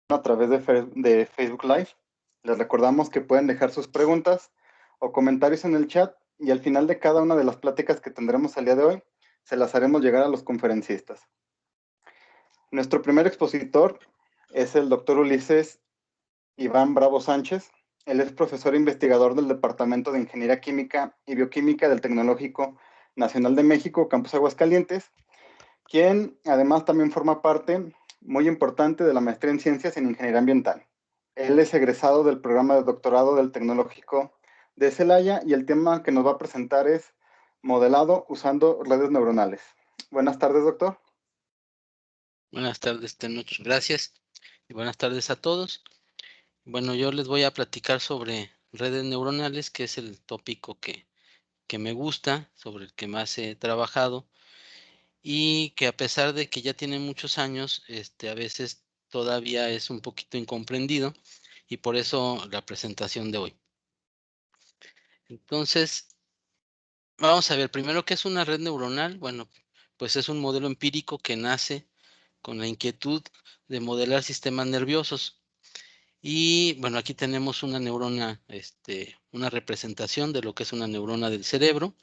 a través de Facebook Live. Les recordamos que pueden dejar sus preguntas o comentarios en el chat y al final de cada una de las pláticas que tendremos el día de hoy, se las haremos llegar a los conferencistas. Nuestro primer expositor es el doctor Ulises Iván Bravo Sánchez. Él es profesor e investigador del Departamento de Ingeniería Química y Bioquímica del Tecnológico Nacional de México, Campus Aguascalientes, quien además también forma parte muy importante de la maestría en Ciencias en Ingeniería Ambiental. Él es egresado del programa de doctorado del Tecnológico de Celaya y el tema que nos va a presentar es modelado usando redes neuronales. Buenas tardes, doctor. Buenas tardes, Tenoch. Gracias y buenas tardes a todos. Bueno, yo les voy a platicar sobre redes neuronales, que es el tópico que me gusta, sobre el que más he trabajado y que a pesar de que ya tiene muchos años, a veces todavía es un poquito incomprendido y por eso la presentación de hoy. Entonces, vamos a ver primero qué es una red neuronal. Bueno, pues es un modelo empírico que nace con la inquietud de modelar sistemas nerviosos. Y bueno, aquí tenemos una neurona, una representación de lo que es una neurona del cerebro.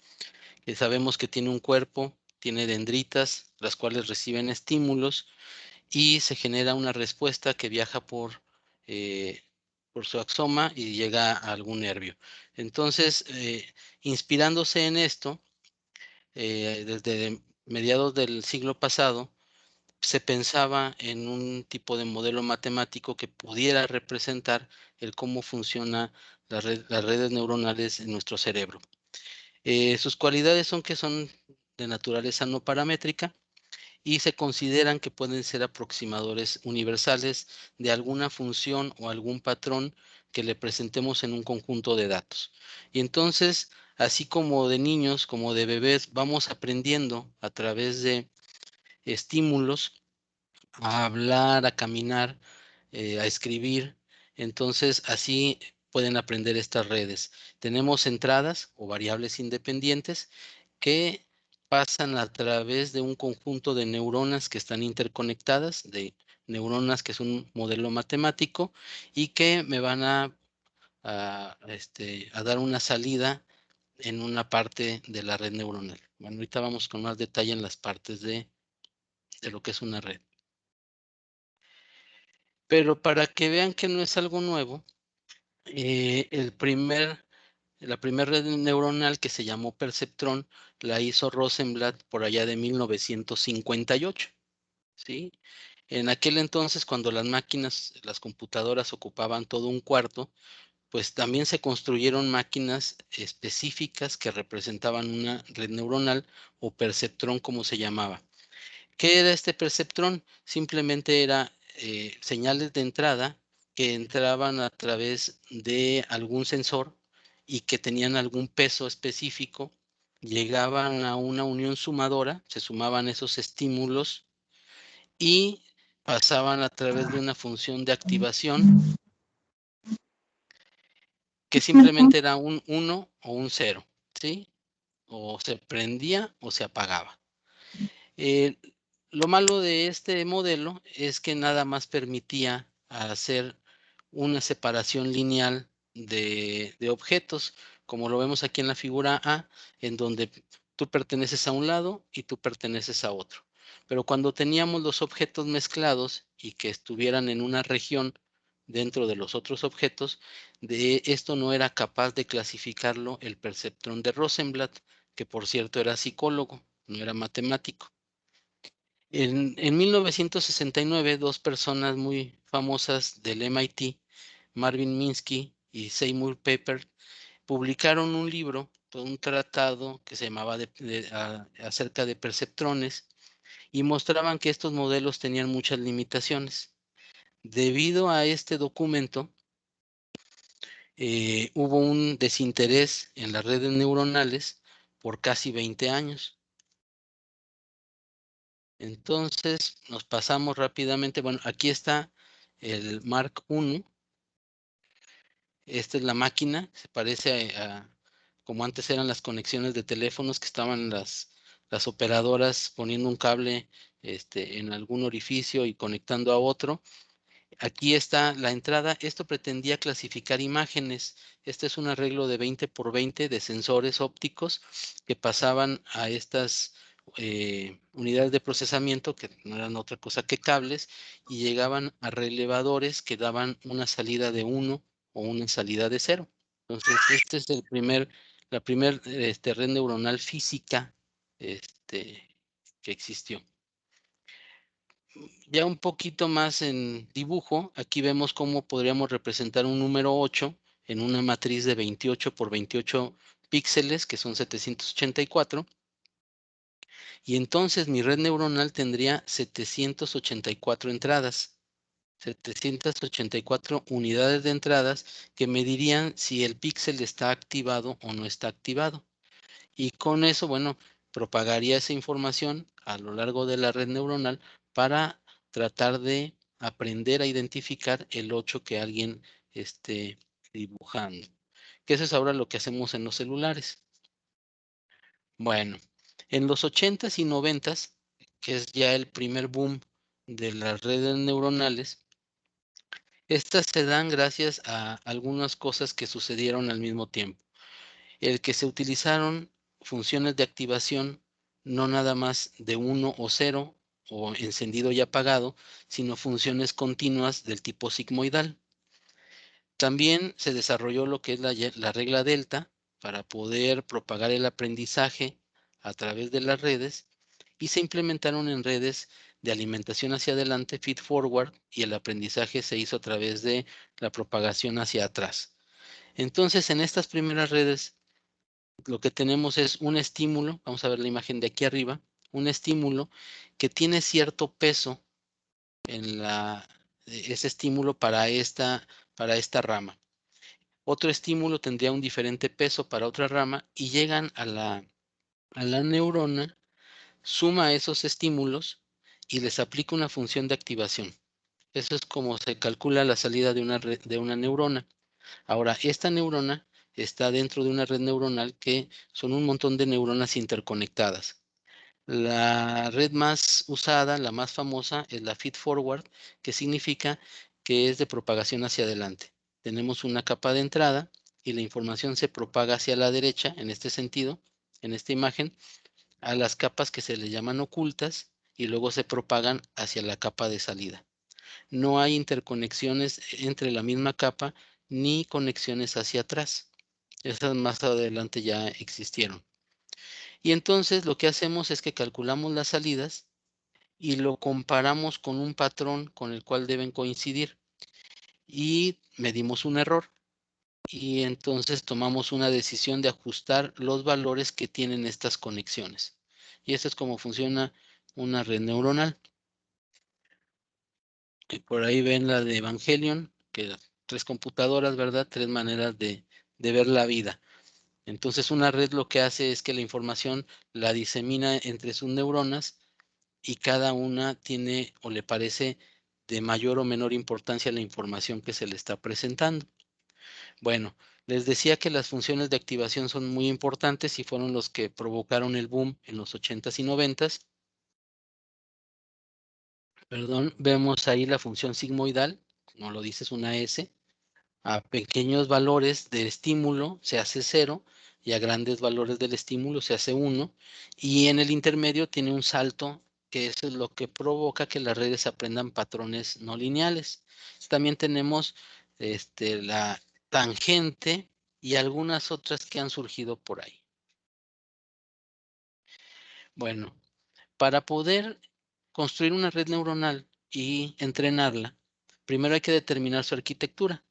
Sabemos que tiene un cuerpo, tiene dendritas, las cuales reciben estímulos y se genera una respuesta que viaja por su axoma y llega a algún nervio. Entonces, inspirándose en esto, desde mediados del siglo pasado, se pensaba en un tipo de modelo matemático que pudiera representar el cómo funciona las redes neuronales en nuestro cerebro. Sus cualidades son que son de naturaleza no paramétrica y se consideran que pueden ser aproximadores universales de alguna función o algún patrón que le presentemos en un conjunto de datos. Y entonces, así como de niños, como de bebés, vamos aprendiendo a través de estímulos a hablar, a caminar, a escribir. Entonces, así pueden aprender estas redes. Tenemos entradas o variables independientes que pasan a través de un conjunto de neuronas que están interconectadas, de neuronas que es un modelo matemático y que me van a dar una salida en una parte de la red neuronal. Bueno, ahorita vamos con más detalle en las partes de lo que es una red. Pero para que vean que no es algo nuevo, la primera red neuronal que se llamó perceptrón la hizo Rosenblatt por allá de 1958, ¿sí? En aquel entonces, cuando las máquinas, las computadoras ocupaban todo un cuarto, pues también se construyeron máquinas específicas que representaban una red neuronal o perceptrón, como se llamaba. ¿Qué era este perceptrón? Simplemente era señales de entrada que entraban a través de algún sensor y que tenían algún peso específico, llegaban a una unión sumadora, se sumaban esos estímulos y pasaban a través de una función de activación que simplemente era un 1 o un 0, ¿sí? O se prendía o se apagaba. Eh, lo malo de este modelo es que nada más permitía hacer una separación lineal de objetos, como lo vemos aquí en la figura A, en donde tú perteneces a un lado y tú perteneces a otro. Pero cuando teníamos los objetos mezclados y que estuvieran en una región dentro de los otros objetos, de esto no era capaz de clasificarlo el perceptrón de Rosenblatt, que por cierto era psicólogo, no era matemático. En 1969, dos personas muy famosas del MIT, Marvin Minsky y Seymour Papert, publicaron un libro, un tratado que se llamaba acerca de perceptrones y mostraban que estos modelos tenían muchas limitaciones. Debido a este documento, hubo un desinterés en las redes neuronales por casi 20 años. Entonces, nos pasamos rápidamente. Bueno, aquí está el Mark I. Esta es la máquina. Se parece como antes eran las conexiones de teléfonos que estaban las operadoras poniendo un cable en algún orificio y conectando a otro. Aquí está la entrada. Esto pretendía clasificar imágenes. Este es un arreglo de 20 por 20 de sensores ópticos que pasaban a estas unidades de procesamiento, que no eran otra cosa que cables, y llegaban a relevadores que daban una salida de 1 o una salida de 0. Entonces, este es la primera red neuronal física que existió. Ya un poquito más en dibujo, aquí vemos cómo podríamos representar un número 8 en una matriz de 28 por 28 píxeles, que son 784. Y entonces mi red neuronal tendría 784 entradas, 784 unidades de entradas que me dirían si el píxel está activado o no está activado. Y con eso, bueno, propagaría esa información a lo largo de la red neuronal para tratar de aprender a identificar el 8 que alguien esté dibujando. Que eso es ahora lo que hacemos en los celulares. Bueno, en los 80s y 90s, que es ya el primer boom de las redes neuronales, estas se dan gracias a algunas cosas que sucedieron al mismo tiempo. El que se utilizaron funciones de activación no nada más de 1 o 0 o encendido y apagado, sino funciones continuas del tipo sigmoidal. También se desarrolló lo que es la regla delta para poder propagar el aprendizaje a través de las redes, y se implementaron en redes de alimentación hacia adelante, feed forward, y el aprendizaje se hizo a través de la propagación hacia atrás. Entonces, en estas primeras redes lo que tenemos es un estímulo, vamos a ver la imagen de aquí arriba, un estímulo que tiene cierto peso en ese estímulo para esta rama. Otro estímulo tendría un diferente peso para otra rama, y llegan a la neurona, suma esos estímulos y les aplica una función de activación. Eso es como se calcula la salida de una neurona. Ahora, esta neurona está dentro de una red neuronal que son un montón de neuronas interconectadas. La red más usada, la más famosa, es la feed forward, que significa que es de propagación hacia adelante. Tenemos una capa de entrada y la información se propaga hacia la derecha, en este sentido, en esta imagen, a las capas que se le llaman ocultas, y luego se propagan hacia la capa de salida. No hay interconexiones entre la misma capa ni conexiones hacia atrás. Esas más adelante ya existieron. Y entonces lo que hacemos es que calculamos las salidas y lo comparamos con un patrón con el cual deben coincidir, y medimos un error, y entonces tomamos una decisión de ajustar los valores que tienen estas conexiones. Y eso es como funciona una red neuronal. Por ahí ven la de Evangelion, que 3 computadoras, ¿verdad? 3 maneras de ver la vida. Entonces, una red lo que hace es que la información la disemina entre sus neuronas, y cada una tiene o le parece de mayor o menor importancia la información que se le está presentando. Bueno, les decía que las funciones de activación son muy importantes y fueron los que provocaron el boom en los 80s y 90s. Perdón, vemos ahí la función sigmoidal, como lo dice, es una S. A pequeños valores de estímulo se hace 0, y a grandes valores del estímulo se hace 1, y en el intermedio tiene un salto, que eso es lo que provoca que las redes aprendan patrones no lineales. También tenemos la tangente y algunas otras que han surgido por ahí. Bueno, para poder construir una red neuronal y entrenarla, primero hay que determinar su arquitectura.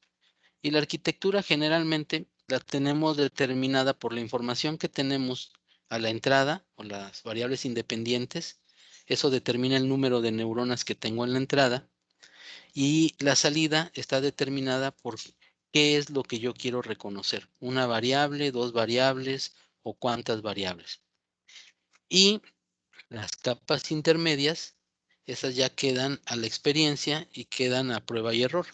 Y la arquitectura generalmente la tenemos determinada por la información que tenemos a la entrada, o las variables independientes. Eso determina el número de neuronas que tengo en la entrada. Y la salida está determinada por qué es lo que yo quiero reconocer. Una variable, 2 variables o cuántas variables. Y las capas intermedias, esas ya quedan a la experiencia y quedan a prueba y error.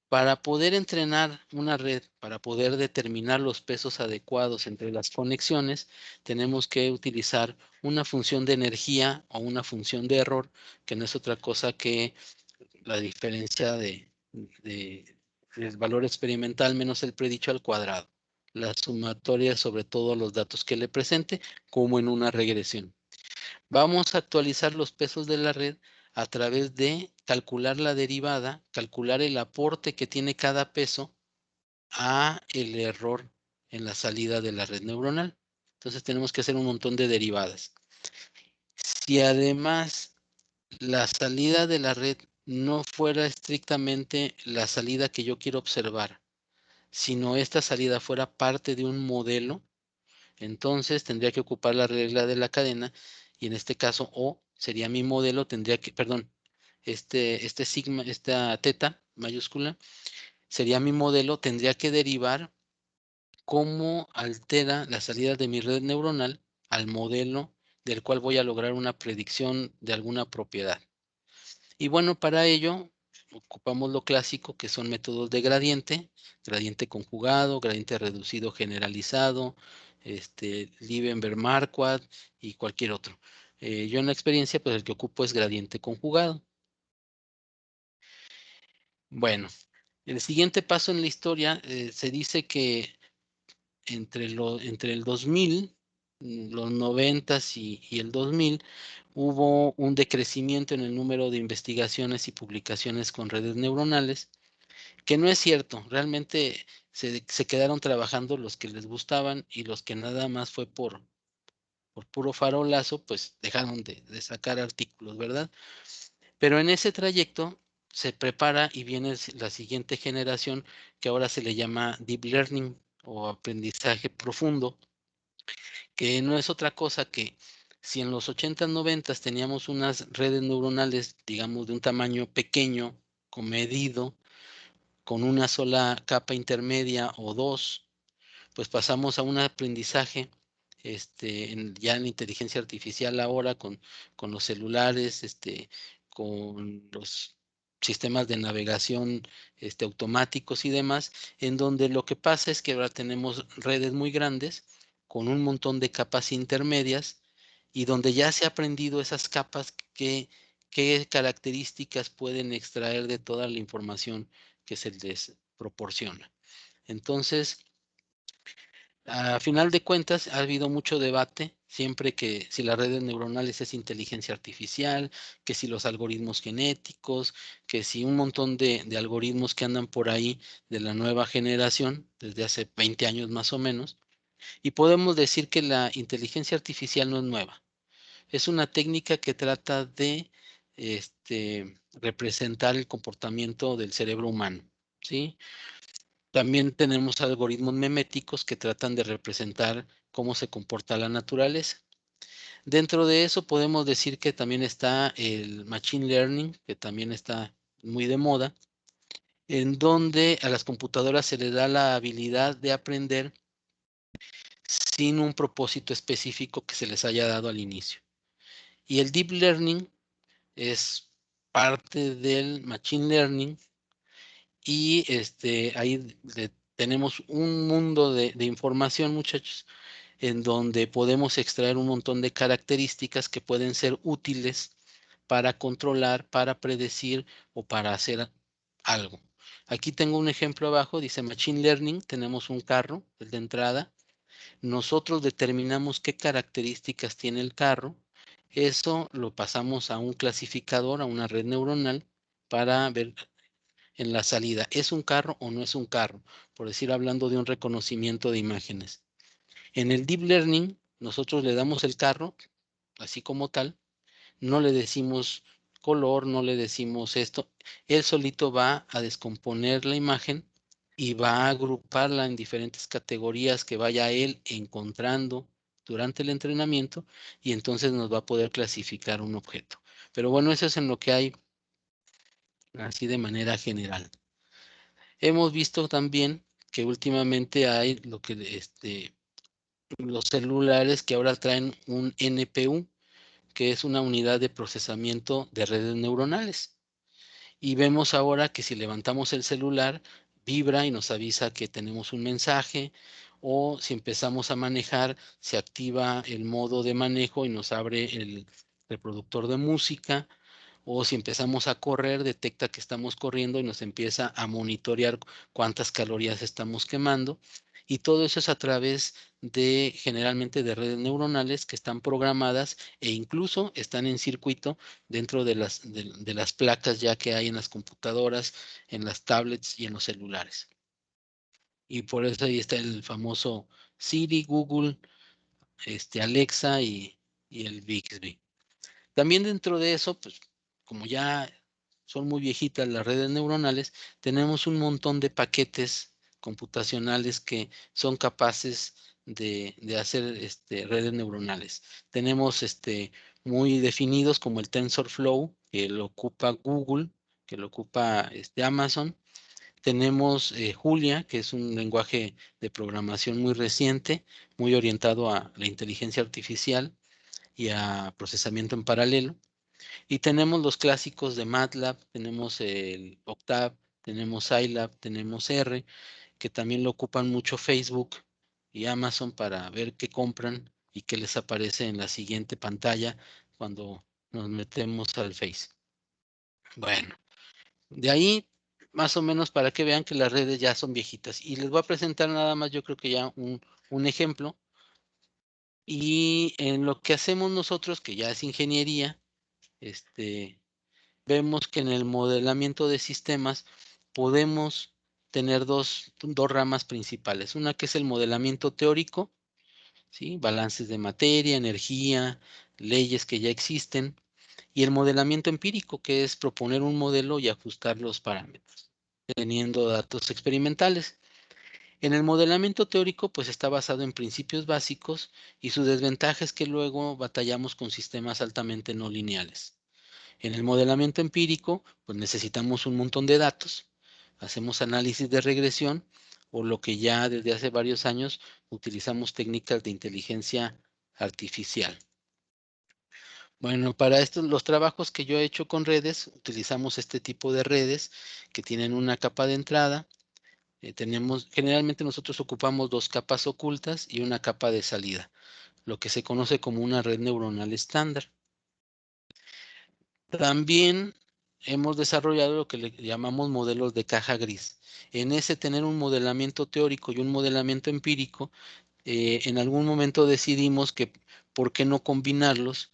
Para poder entrenar una red, para poder determinar los pesos adecuados entre las conexiones, tenemos que utilizar una función de energía o una función de error, que no es otra cosa que la diferencia del valor experimental menos el predicho al cuadrado. La sumatoria sobre todos los datos que le presente, como en una regresión. Vamos a actualizar los pesos de la red a través de calcular la derivada, calcular el aporte que tiene cada peso a el error en la salida de la red neuronal. Entonces tenemos que hacer un montón de derivadas. Si además la salida de la red no fuera estrictamente la salida que yo quiero observar, sino esta salida fuera parte de un modelo, entonces tendría que ocupar la regla de la cadena y en este caso O sería mi modelo, tendría que, perdón, este sigma, esta teta mayúscula, sería mi modelo, tendría que derivar cómo altera la salida de mi red neuronal al modelo del cual voy a lograr una predicción de alguna propiedad. Y bueno, para ello ocupamos lo clásico que son métodos de gradiente conjugado, gradiente reducido generalizado, Liebenberg-Marquardt y cualquier otro. Yo en la experiencia, pues el que ocupo es gradiente conjugado. Bueno, el siguiente paso en la historia se dice que entre el 2000, los 90 y el 2000, hubo un decrecimiento en el número de investigaciones y publicaciones con redes neuronales, que no es cierto. Realmente se quedaron trabajando los que les gustaban y los que nada más fue por puro farolazo, pues dejaron de sacar artículos, ¿verdad? Pero en ese trayecto se prepara y viene la siguiente generación que ahora se le llama Deep Learning o aprendizaje profundo, que no es otra cosa que si en los 80s, 90s teníamos unas redes neuronales, digamos, de un tamaño pequeño, comedido, con una sola capa intermedia o dos, pues pasamos a un aprendizaje ya en inteligencia artificial ahora con los celulares, con los sistemas de navegación automáticos y demás, en donde lo que pasa es que ahora tenemos redes muy grandes con un montón de capas intermedias y donde ya se ha aprendido esas capas qué características pueden extraer de toda la información que se les proporciona. Entonces, a final de cuentas, ha habido mucho debate siempre que si las redes neuronales es inteligencia artificial, que si los algoritmos genéticos, que si un montón de algoritmos que andan por ahí de la nueva generación, desde hace 20 años más o menos, y podemos decir que la inteligencia artificial no es nueva. Es una técnica que trata de representar el comportamiento del cerebro humano, ¿sí? También tenemos algoritmos meméticos que tratan de representar cómo se comporta la naturaleza. Dentro de eso podemos decir que también está el Machine Learning, que también está muy de moda, en donde a las computadoras se les da la habilidad de aprender sin un propósito específico que se les haya dado al inicio. Y el Deep Learning es parte del Machine Learning y ahí tenemos un mundo de información, muchachos, en donde podemos extraer un montón de características que pueden ser útiles para controlar, para predecir o para hacer algo. Aquí tengo un ejemplo abajo, dice Machine Learning, tenemos un carro, el de entrada. Nosotros determinamos qué características tiene el carro. Eso lo pasamos a un clasificador, a una red neuronal, para ver en la salida, ¿es un carro o no es un carro? Por decir, hablando de un reconocimiento de imágenes. En el Deep Learning, nosotros le damos el carro, así como tal, no le decimos color, no le decimos esto. Él solito va a descomponer la imagen y va a agruparla en diferentes categorías que vaya él encontrando durante el entrenamiento y entonces nos va a poder clasificar un objeto. Pero bueno, eso es en lo que hay así de manera general. Hemos visto también que últimamente hay los celulares que ahora traen un NPU, que es una unidad de procesamiento de redes neuronales. Y vemos ahora que si levantamos el celular, vibra y nos avisa que tenemos un mensaje, o si empezamos a manejar, se activa el modo de manejo y nos abre el reproductor de música, o si empezamos a correr, detecta que estamos corriendo y nos empieza a monitorear cuántas calorías estamos quemando. Y todo eso es a través de, generalmente, de redes neuronales que están programadas e incluso están en circuito dentro de las placas ya que hay en las computadoras, en las tablets y en los celulares. Y por eso ahí está el famoso Siri, Google, Alexa y el Bixby. También dentro de eso, pues como ya son muy viejitas las redes neuronales, tenemos un montón de paquetes computacionales que son capaces de hacer redes neuronales. Tenemos muy definidos como el TensorFlow, que lo ocupa Google, que lo ocupa Amazon. Tenemos Julia, que es un lenguaje de programación muy reciente, muy orientado a la inteligencia artificial y a procesamiento en paralelo. Y tenemos los clásicos de MATLAB, tenemos el Octave, tenemos Scilab, tenemos R, que también lo ocupan mucho Facebook y Amazon para ver qué compran y qué les aparece en la siguiente pantalla cuando nos metemos al Face. Bueno, de ahí más o menos para que vean que las redes ya son viejitas. Y les voy a presentar nada más, yo creo que ya un ejemplo. Y en lo que hacemos nosotros, que ya es ingeniería, vemos que en el modelamiento de sistemas podemos tener dos ramas principales. Una que es el modelamiento teórico, ¿sí? Balances de materia, energía, leyes que ya existen, y el modelamiento empírico, que es proponer un modelo y ajustar los parámetros, teniendo datos experimentales. En el modelamiento teórico, pues está basado en principios básicos y su desventaja es que luego batallamos con sistemas altamente no lineales. En el modelamiento empírico, pues necesitamos un montón de datos, hacemos análisis de regresión o lo que ya desde hace varios años utilizamos técnicas de inteligencia artificial. Bueno, para estos, los trabajos que yo he hecho con redes, utilizamos este tipo de redes que tienen una capa de entrada. Generalmente nosotros ocupamos dos capas ocultas y una capa de salida, lo que se conoce como una red neuronal estándar. También hemos desarrollado lo que le llamamos modelos de caja gris. En ese tener un modelamiento teórico y un modelamiento empírico, en algún momento decidimos que por qué no combinarlos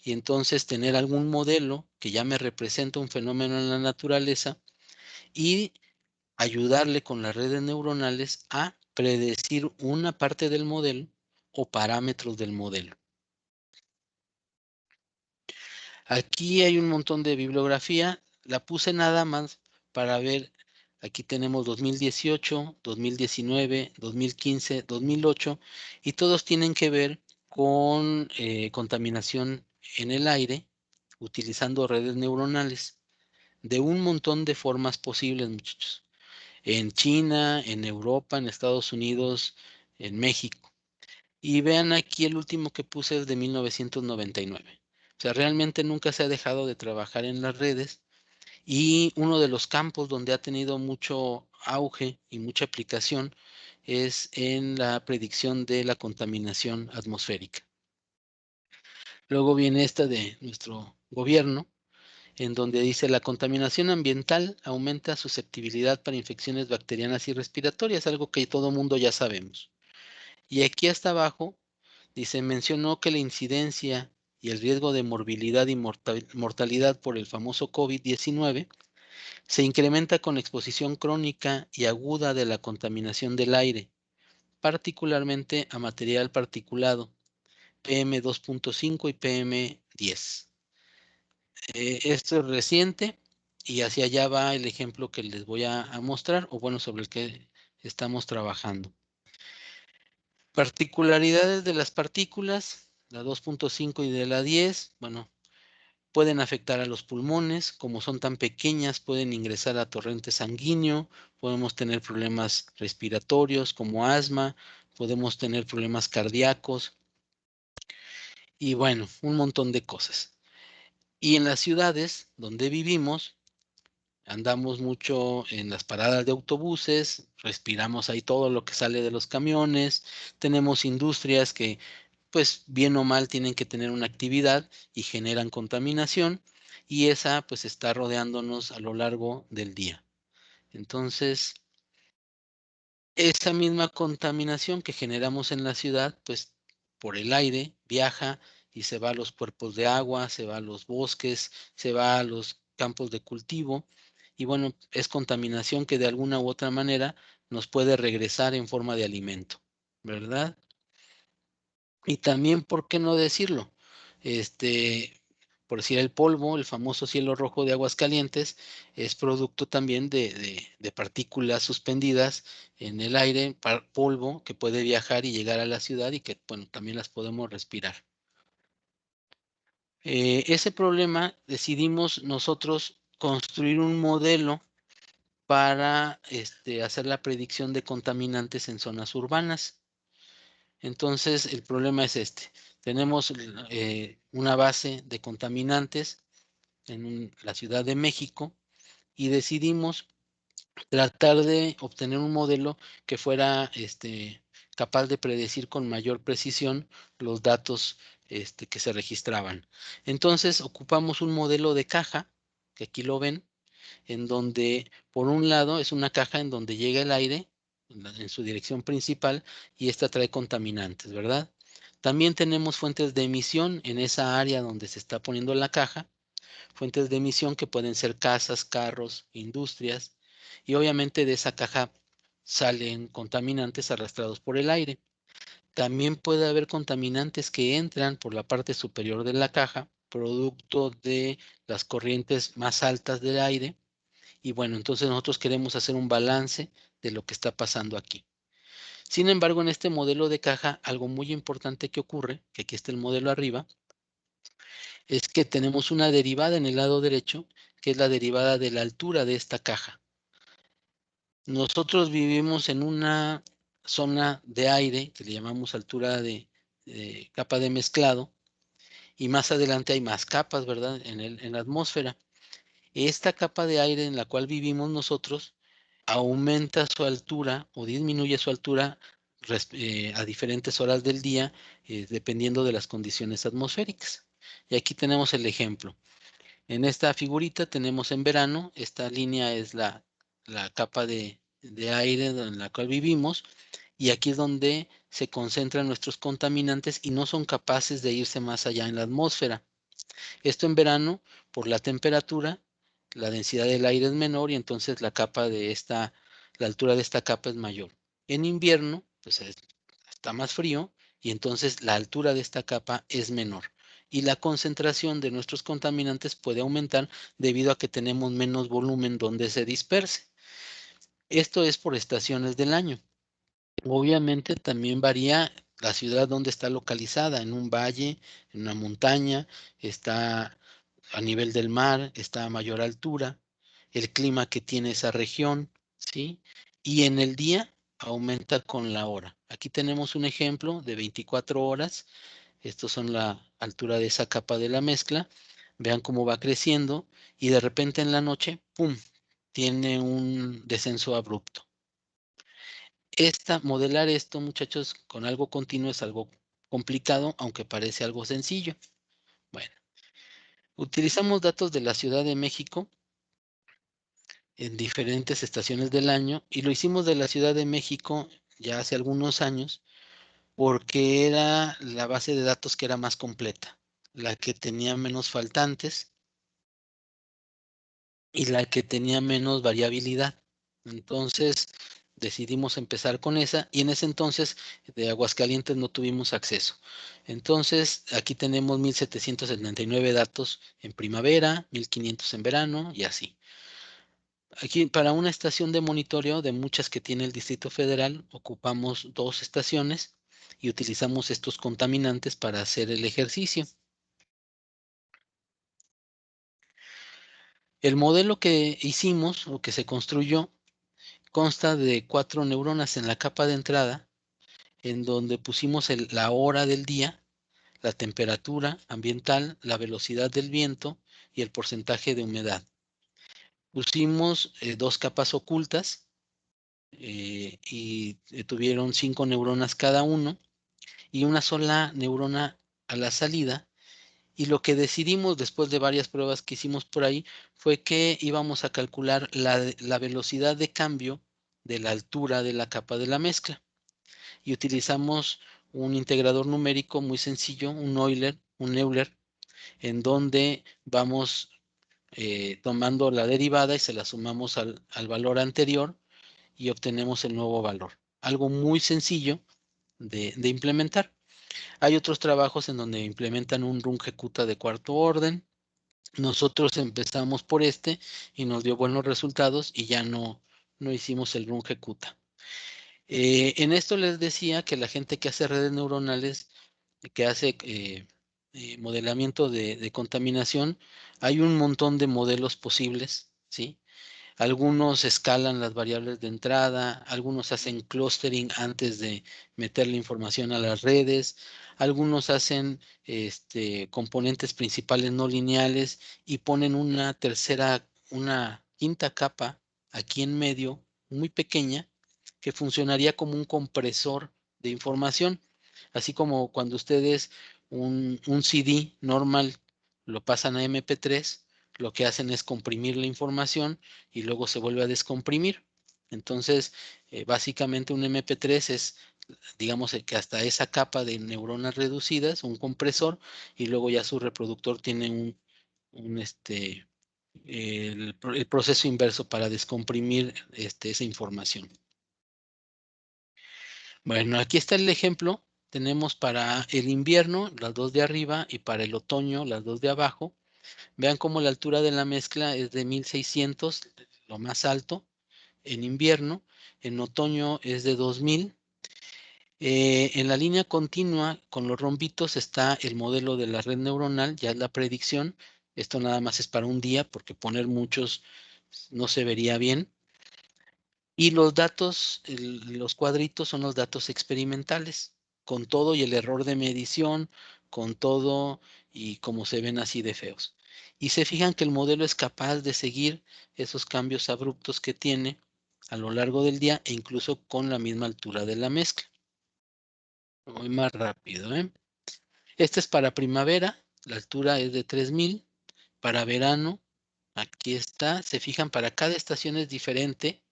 y entonces tener algún modelo que ya me representa un fenómeno en la naturaleza y ayudarle con las redes neuronales a predecir una parte del modelo o parámetros del modelo. Aquí hay un montón de bibliografía. La puse nada más para ver. Aquí tenemos 2018, 2019, 2015, 2008 y todos tienen que ver con contaminación en el aire utilizando redes neuronales de un montón de formas posibles, muchachos. En China, en Europa, en Estados Unidos, en México. Y vean aquí el último que puse es de 1999. O sea, realmente nunca se ha dejado de trabajar en las redes y uno de los campos donde ha tenido mucho auge y mucha aplicación es en la predicción de la contaminación atmosférica. Luego viene esta de nuestro gobierno, en donde dice la contaminación ambiental aumenta susceptibilidad para infecciones bacterianas y respiratorias, algo que todo mundo ya sabemos. Y aquí hasta abajo dice, mencionó que la incidencia y el riesgo de morbilidad y mortalidad por el famoso COVID-19 se incrementa con exposición crónica y aguda de la contaminación del aire, particularmente a material particulado, PM2.5 y PM10. Esto es reciente y hacia allá va el ejemplo que les voy a mostrar, o bueno, sobre el que estamos trabajando. Particularidades de las partículas, la 2.5 y de la 10, bueno, pueden afectar a los pulmones, como son tan pequeñas, pueden ingresar a torrente sanguíneo, podemos tener problemas respiratorios como asma, podemos tener problemas cardíacos y bueno, un montón de cosas. Y en las ciudades donde vivimos, andamos mucho en las paradas de autobuses, respiramos ahí todo lo que sale de los camiones, tenemos industrias que, pues, bien o mal tienen que tener una actividad y generan contaminación, y esa, pues, está rodeándonos a lo largo del día. Entonces, esa misma contaminación que generamos en la ciudad, pues, por el aire viaja y se va a los cuerpos de agua, se va a los bosques, se va a los campos de cultivo y bueno, es contaminación que de alguna u otra manera nos puede regresar en forma de alimento, ¿verdad? Y también, ¿por qué no decirlo? Este, por decir el polvo, el famoso cielo rojo de Aguascalientes, es producto también de partículas suspendidas en el aire, polvo que puede viajar y llegar a la ciudad y que, bueno, también las podemos respirar. Ese problema decidimos nosotros construir un modelo para hacer la predicción de contaminantes en zonas urbanas. Entonces, el problema es este. Tenemos una base de contaminantes en la Ciudad de México y decidimos tratar de obtener un modelo que fuera capaz de predecir con mayor precisión los datos que se registraban. Entonces, ocupamos un modelo de caja, que aquí lo ven, en donde por un lado es una caja en donde llega el aire en su dirección principal y esta trae contaminantes, ¿verdad? También tenemos fuentes de emisión en esa área donde se está poniendo la caja, fuentes de emisión que pueden ser casas, carros, industrias, y obviamente de esa caja salen contaminantes arrastrados por el aire. También puede haber contaminantes que entran por la parte superior de la caja, producto de las corrientes más altas del aire, y bueno, entonces nosotros queremos hacer un balance de lo que está pasando aquí. Sin embargo, en este modelo de caja, algo muy importante que ocurre, que aquí está el modelo arriba, es que tenemos una derivada en el lado derecho, que es la derivada de la altura de esta caja. Nosotros vivimos en una zona de aire que le llamamos altura de capa de mezclado, y más adelante hay más capas, ¿verdad? En la atmósfera. Esta capa de aire en la cual vivimos nosotros aumenta su altura o disminuye su altura a diferentes horas del día, dependiendo de las condiciones atmosféricas. Y aquí tenemos el ejemplo. En esta figurita tenemos en verano, esta línea es la capa de aire en la cual vivimos, y aquí es donde se concentran nuestros contaminantes y no son capaces de irse más allá en la atmósfera. Esto en verano, por la temperatura, la densidad del aire es menor y entonces la altura de esta capa es mayor. En invierno, pues está más frío y entonces la altura de esta capa es menor. Y la concentración de nuestros contaminantes puede aumentar debido a que tenemos menos volumen donde se disperse. Esto es por estaciones del año. Obviamente también varía la ciudad donde está localizada, en un valle, en una montaña, está a nivel del mar, está a mayor altura, el clima que tiene esa región, ¿sí? Y en el día aumenta con la hora. Aquí tenemos un ejemplo de 24 horas. Estos son la altura de esa capa de la mezcla. Vean cómo va creciendo y de repente en la noche, ¡pum!, tiene un descenso abrupto. Modelar esto, muchachos, con algo continuo es algo complicado, aunque parece algo sencillo. Bueno, utilizamos datos de la Ciudad de México en diferentes estaciones del año y lo hicimos de la Ciudad de México ya hace algunos años porque era la base de datos que era más completa, la que tenía menos faltantes y la que tenía menos variabilidad. Entonces decidimos empezar con esa y en ese entonces de Aguascalientes no tuvimos acceso. Entonces aquí tenemos 1779 datos en primavera, 1500 en verano y así. Aquí para una estación de monitoreo de muchas que tiene el Distrito Federal, ocupamos 2 estaciones y utilizamos estos contaminantes para hacer el ejercicio. El modelo que hicimos o que se construyó consta de 4 neuronas en la capa de entrada, en donde pusimos la hora del día, la temperatura ambiental, la velocidad del viento y el porcentaje de humedad. Pusimos 2 capas ocultas y tuvieron 5 neuronas cada uno y una sola neurona a la salida. Y lo que decidimos después de varias pruebas que hicimos por ahí fue que íbamos a calcular la velocidad de cambio de la altura de la capa de la mezcla. Y utilizamos un integrador numérico muy sencillo, un Euler, en donde vamos tomando la derivada y se la sumamos al valor anterior y obtenemos el nuevo valor. Algo muy sencillo de implementar. Hay otros trabajos en donde implementan un runge-kutta de cuarto orden. Nosotros empezamos por este y nos dio buenos resultados y ya no hicimos el runge-kutta. En esto les decía que la gente que hace redes neuronales, que hace modelamiento de contaminación, hay un montón de modelos posibles, ¿sí? Algunos escalan las variables de entrada, algunos hacen clustering antes de meter la información a las redes, algunos hacen componentes principales no lineales y ponen una quinta capa aquí en medio, muy pequeña, que funcionaría como un compresor de información, así como cuando ustedes un CD normal lo pasan a MP3, lo que hacen es comprimir la información y luego se vuelve a descomprimir. Entonces, básicamente un MP3 es, digamos, que hasta esa capa de neuronas reducidas, un compresor, y luego ya su reproductor tiene el proceso inverso para descomprimir esa información. Bueno, aquí está el ejemplo. Tenemos para el invierno las dos de arriba y para el otoño las dos de abajo. Vean cómo la altura de la mezcla es de 1600, lo más alto en invierno, en otoño es de 2000. En la línea continua con los rombitos está el modelo de la red neuronal, ya es la predicción. Esto nada más es para un día porque poner muchos no se vería bien. Y los datos, los cuadritos son los datos experimentales, con todo y el error de medición, con todo y como se ven así de feos. Y se fijan que el modelo es capaz de seguir esos cambios abruptos que tiene a lo largo del día e incluso con la misma altura de la mezcla. Muy más rápido, ¿eh? Este es para primavera, la altura es de 3000. Para verano, aquí está, se fijan, para cada estación es diferente.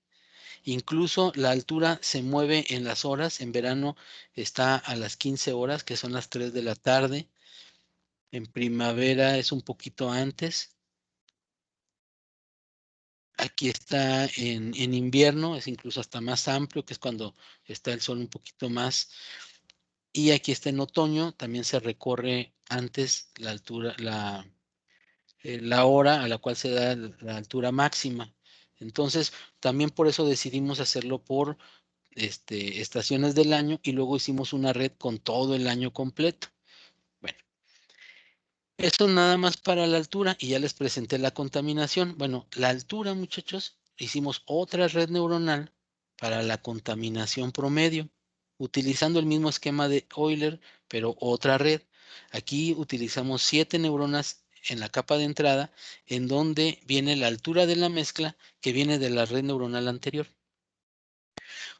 Incluso la altura se mueve en las horas. En verano está a las 15 horas, que son las 3 de la tarde. En primavera es un poquito antes. Aquí está en invierno, es incluso hasta más amplio, que es cuando está el sol un poquito más. Y aquí está en otoño, también se recorre antes la altura, la hora a la cual se da la altura máxima. Entonces, también por eso decidimos hacerlo por estaciones del año y luego hicimos una red con todo el año completo. Bueno, eso nada más para la altura y ya les presenté la contaminación. Bueno, la altura, muchachos, hicimos otra red neuronal para la contaminación promedio, utilizando el mismo esquema de Euler, pero otra red. Aquí utilizamos 7 neuronas en la capa de entrada, en donde viene la altura de la mezcla que viene de la red neuronal anterior,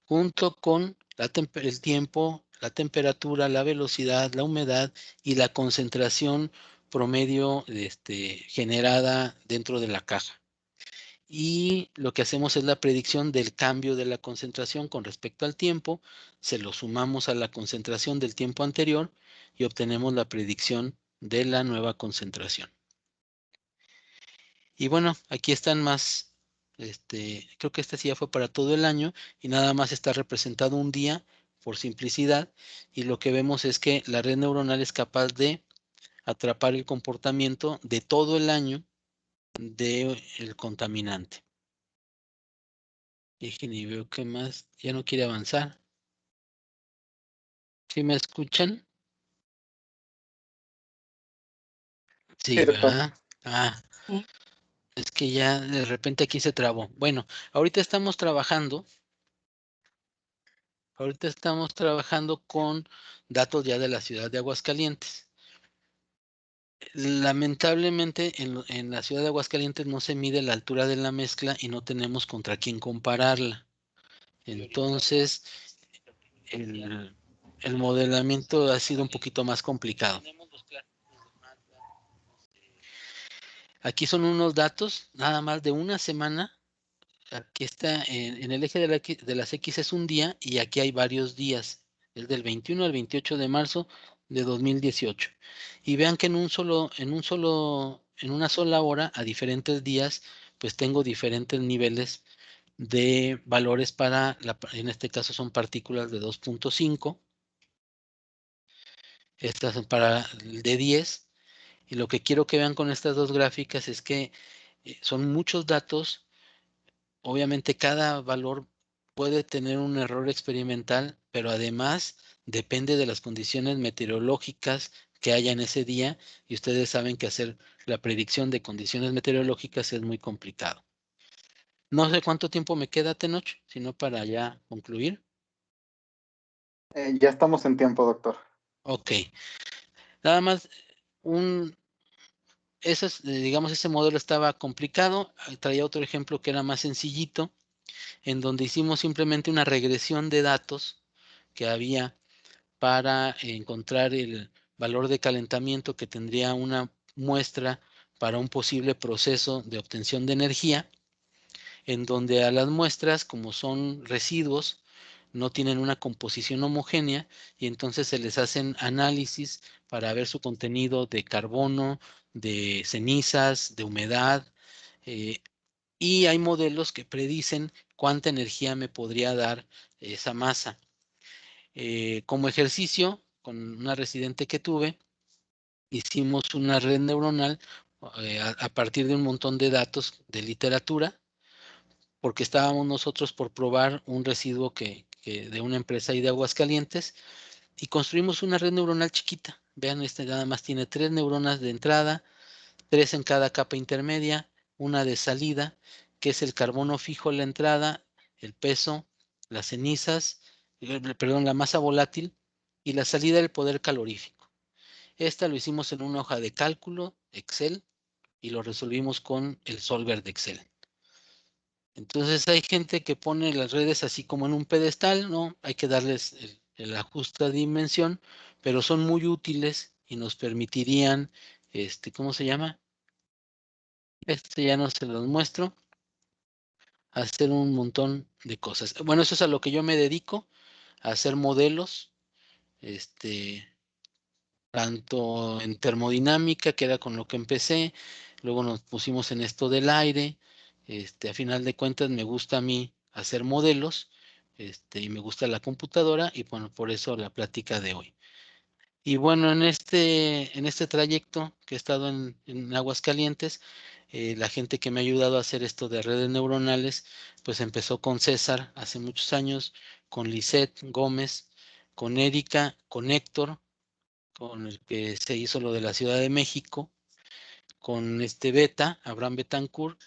junto con el tiempo, la temperatura, la velocidad, la humedad y la concentración promedio generada dentro de la caja. Y lo que hacemos es la predicción del cambio de la concentración con respecto al tiempo, se lo sumamos a la concentración del tiempo anterior y obtenemos la predicción de la nueva concentración. Y bueno, aquí están más, creo que esta sí ya fue para todo el año y nada más está representado un día por simplicidad y lo que vemos es que la red neuronal es capaz de atrapar el comportamiento de todo el año del contaminante. Y veo que más, ya no quiere avanzar. ¿Sí me escuchan? Sí, Sí, doctor. ¿verdad? Ah, es que ya de repente aquí se trabó. Bueno, ahorita estamos trabajando Ahorita estamos trabajando con datos ya de la ciudad de Aguascalientes. Lamentablemente en la ciudad de Aguascalientes no se mide la altura de la mezcla y no tenemos contra quién compararla. Entonces, el, el modelamiento ha sido un poquito más complicado. Aquí son unos datos, nada más de una semana. Aquí está, en el eje de las X es un día y aquí hay varios días. Es del 21 al 28 de marzo de 2018. Y vean que en una sola hora, a diferentes días, pues tengo diferentes niveles de valores en este caso son partículas de 2.5, estas son para de 10. Y lo que quiero que vean con estas dos gráficas es que son muchos datos. Obviamente cada valor puede tener un error experimental, pero además depende de las condiciones meteorológicas que haya en ese día y ustedes saben que hacer la predicción de condiciones meteorológicas es muy complicado. No sé cuánto tiempo me queda, Tenoch, sino para ya concluir. Ya estamos en tiempo, doctor. Ok, nada más un, digamos, ese modelo estaba complicado. Traía otro ejemplo que era más sencillito, en donde hicimos simplemente una regresión de datos que había para encontrar el valor de calentamiento que tendría una muestra para un posible proceso de obtención de energía, en donde a las muestras, como son residuos, no tienen una composición homogénea y entonces se les hacen análisis para ver su contenido de carbono, de cenizas, de humedad, eh, y hay modelos que predicen cuánta energía me podría dar esa masa. Como ejercicio, con una residente que tuve, hicimos una red neuronal a partir de un montón de datos de literatura, porque estábamos nosotros por probar un residuo de una empresa ahí de Aguascalientes, y construimos una red neuronal chiquita. Vean, este nada más tiene 3 neuronas de entrada, 3 en cada capa intermedia, una de salida, que es el carbono fijo en la entrada, el peso, las cenizas, perdón, la masa volátil, y la salida del poder calorífico. Esta lo hicimos en una hoja de cálculo, Excel, y lo resolvimos con el solver de Excel. Entonces hay gente que pone las redes así como en un pedestal, ¿no? Hay que darles el ajuste de dimensión, pero son muy útiles y nos permitirían, ¿cómo se llama? Ya no se los muestro, hacer un montón de cosas. Bueno, eso es a lo que yo me dedico, a hacer modelos, tanto en termodinámica, que era con lo que empecé, luego nos pusimos en esto del aire, a final de cuentas me gusta a mí hacer modelos, y me gusta la computadora, y bueno, por eso la plática de hoy. Y bueno, en este trayecto que he estado en Aguascalientes, la gente que me ha ayudado a hacer esto de redes neuronales, pues empezó con César hace muchos años, con Lisette Gómez, con Erika, con Héctor, con el que se hizo lo de la Ciudad de México, con Beta, Abraham Betancourt,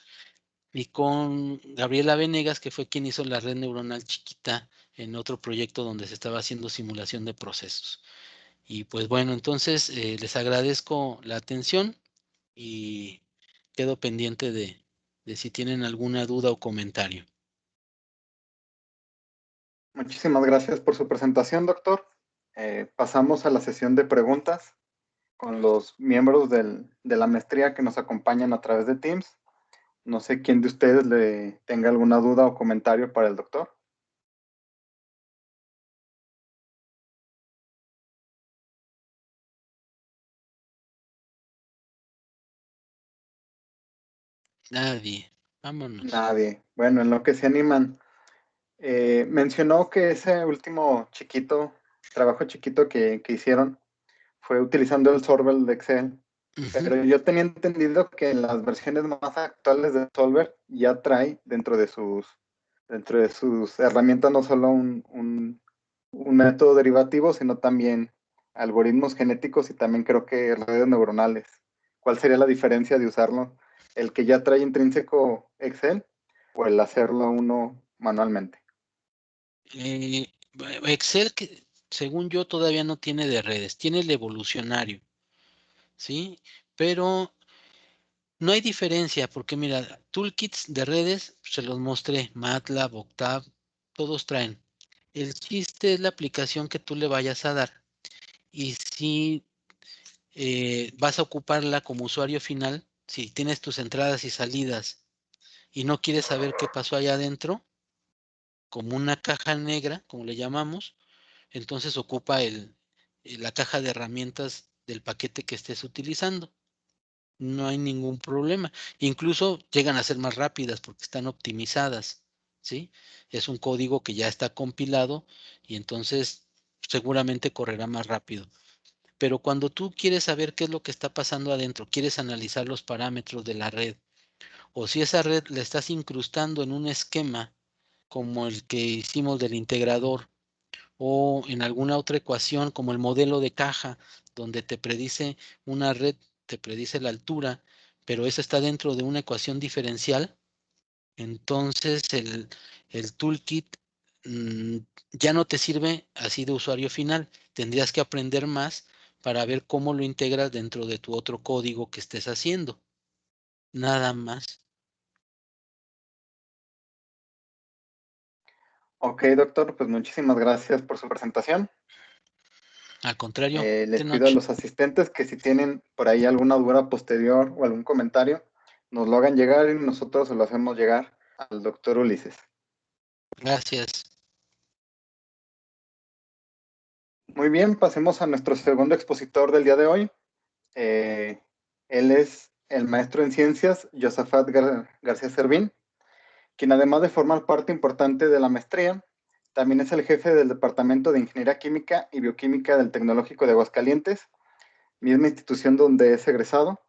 y con Gabriela Venegas, que fue quien hizo la red neuronal chiquita en otro proyecto donde se estaba haciendo simulación de procesos. Y pues bueno, entonces les agradezco la atención y quedo pendiente de si tienen alguna duda o comentario. Muchísimas gracias por su presentación, doctor. Pasamos a la sesión de preguntas con los miembros de la maestría que nos acompañan a través de Teams. No sé quién de ustedes le tenga alguna duda o comentario para el doctor. Nadie. Vámonos. Nadie. Bueno, en lo que se animan, mencionó que ese último trabajo chiquito que hicieron fue utilizando el Solver de Excel, Ujú. pero yo tenía entendido que en las versiones más actuales de Solver ya trae dentro de sus herramientas no solo un método derivativo, sino también algoritmos genéticos y también creo que redes neuronales. ¿Cuál sería la diferencia de usarlo? ¿El que ya trae intrínseco Excel o el hacerlo uno manualmente? Eh, Excel, que según yo todavía no tiene de redes, tiene el evolucionario. ¿sí? Pero no hay diferencia, porque mira, toolkits de redes, se los mostré, MATLAB, Octave, todos traen. El chiste es la aplicación que tú le vayas a dar. Y si vas a ocuparla como usuario final, si tienes tus entradas y salidas y no quieres saber qué pasó allá adentro, como una caja negra, como le llamamos, entonces ocupa la caja de herramientas del paquete que estés utilizando. No hay ningún problema. Incluso llegan a ser más rápidas porque están optimizadas, ¿sí? Es un código que ya está compilado y entonces seguramente correrá más rápido. Pero cuando tú quieres saber qué es lo que está pasando adentro, quieres analizar los parámetros de la red, o si esa red la estás incrustando en un esquema como el que hicimos del integrador, o en alguna otra ecuación como el modelo de caja, donde te predice una red, te predice la altura, pero eso está dentro de una ecuación diferencial, entonces el toolkit ya no te sirve así de usuario final. Tendrías que aprender más para ver cómo lo integras dentro de tu otro código que estés haciendo. Nada más. Ok, doctor, pues muchísimas gracias por su presentación. Al contrario, Les de pido a noche. los asistentes que si tienen por ahí alguna duda posterior o algún comentario, nos lo hagan llegar y nosotros se lo hacemos llegar al doctor Ulises. Gracias. Muy bien, pasemos a nuestro segundo expositor del día de hoy. Él es el maestro en ciencias, Josafat García Servín, quien además de formar parte importante de la maestría, también es el jefe del Departamento de Ingeniería Química y Bioquímica del Tecnológico de Aguascalientes, misma institución donde es egresado.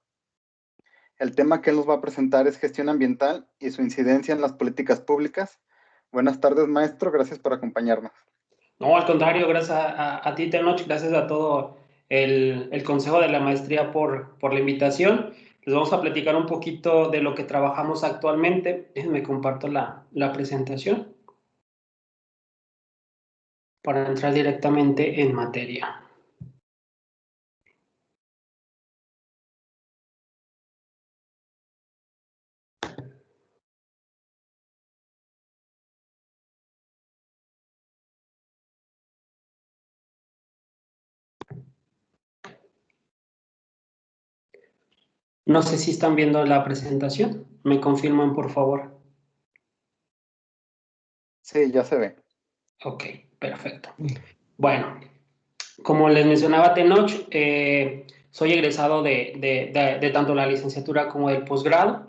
El tema que él nos va a presentar es gestión ambiental y su incidencia en las políticas públicas. Buenas tardes, maestro, gracias por acompañarnos. No, al contrario, gracias a ti, Tenoch, gracias a todo el Consejo de la Maestría por la invitación. Les vamos a platicar un poquito de lo que trabajamos actualmente. Déjenme comparto la presentación para entrar directamente en materia. No sé si están viendo la presentación. ¿Me confirman, por favor? Sí, ya se ve. Ok, perfecto. Bueno, como les mencionaba Tenoch, soy egresado de tanto la licenciatura como del posgrado.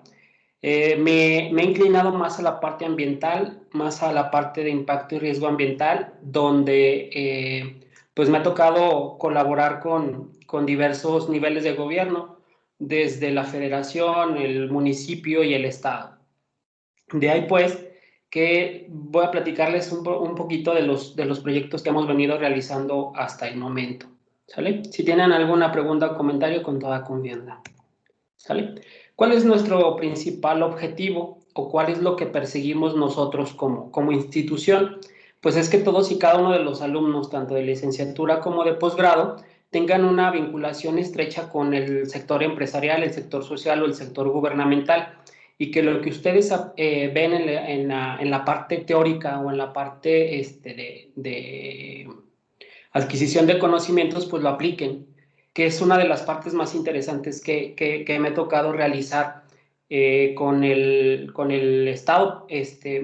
Me he inclinado más a la parte ambiental, más a la parte de impacto y riesgo ambiental, donde pues me ha tocado colaborar con diversos niveles de gobierno, desde la federación, el municipio y el estado. De ahí pues que voy a platicarles un poquito de los proyectos que hemos venido realizando hasta el momento. ¿Sale? Si tienen alguna pregunta o comentario, con toda confianza. ¿Sale? ¿Cuál es nuestro principal objetivo o cuál es lo que perseguimos nosotros como institución? Pues es que todos y cada uno de los alumnos, tanto de licenciatura como de posgrado, tengan una vinculación estrecha con el sector empresarial, el sector social o el sector gubernamental, y que lo que ustedes ven en la parte teórica o en la parte de adquisición de conocimientos, pues lo apliquen, que es una de las partes más interesantes que me ha tocado realizar con el Estado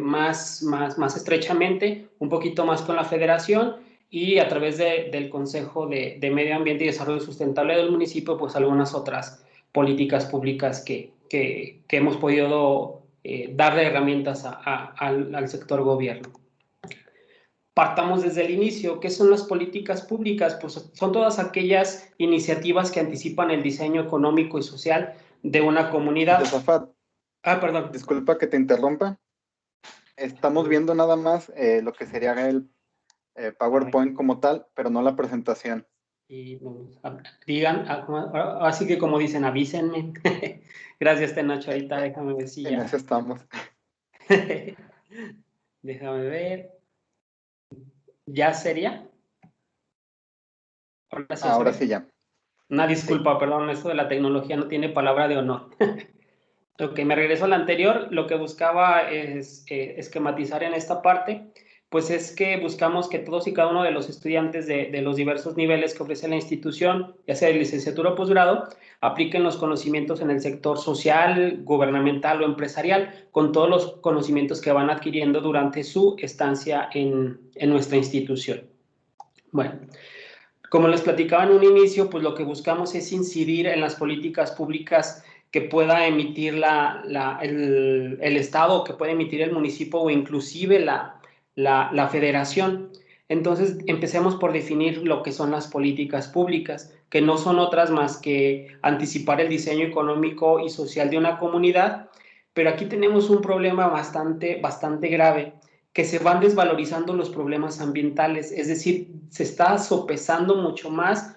más estrechamente, un poquito más con la Federación y a través del Consejo de Medio Ambiente y Desarrollo Sustentable del municipio, pues algunas otras políticas públicas que hemos podido darle herramientas al sector gobierno. Partamos desde el inicio. ¿Qué son las políticas públicas? Pues son todas aquellas iniciativas que anticipan el diseño económico y social de una comunidad. Josafat, Perdón. disculpa que te interrumpa. Estamos viendo nada más lo que sería el PowerPoint como tal, pero no la presentación. Y digan, así que como dicen, avísenme. Gracias, Tenacho. Ahorita déjame ver si En ya. eso estamos. Déjame ver. ¿Ya sería? Ahora sí ya. Una disculpa, perdón, esto de la tecnología no tiene palabra de honor. Ok, me regreso al anterior. Lo que buscaba es esquematizar en esta parte, pues es que buscamos que todos y cada uno de los estudiantes de los diversos niveles que ofrece la institución, ya sea de licenciatura o posgrado, apliquen los conocimientos en el sector social, gubernamental o empresarial, con todos los conocimientos que van adquiriendo durante su estancia en nuestra institución. Bueno, como les platicaba en un inicio, pues lo que buscamos es incidir en las políticas públicas que pueda emitir el Estado, que pueda emitir el municipio o inclusive la federación. Entonces, empecemos por definir lo que son las políticas públicas, que no son otras más que anticipar el diseño económico y social de una comunidad, pero aquí tenemos un problema bastante grave, que se van desvalorizando los problemas ambientales, es decir, se está sopesando mucho más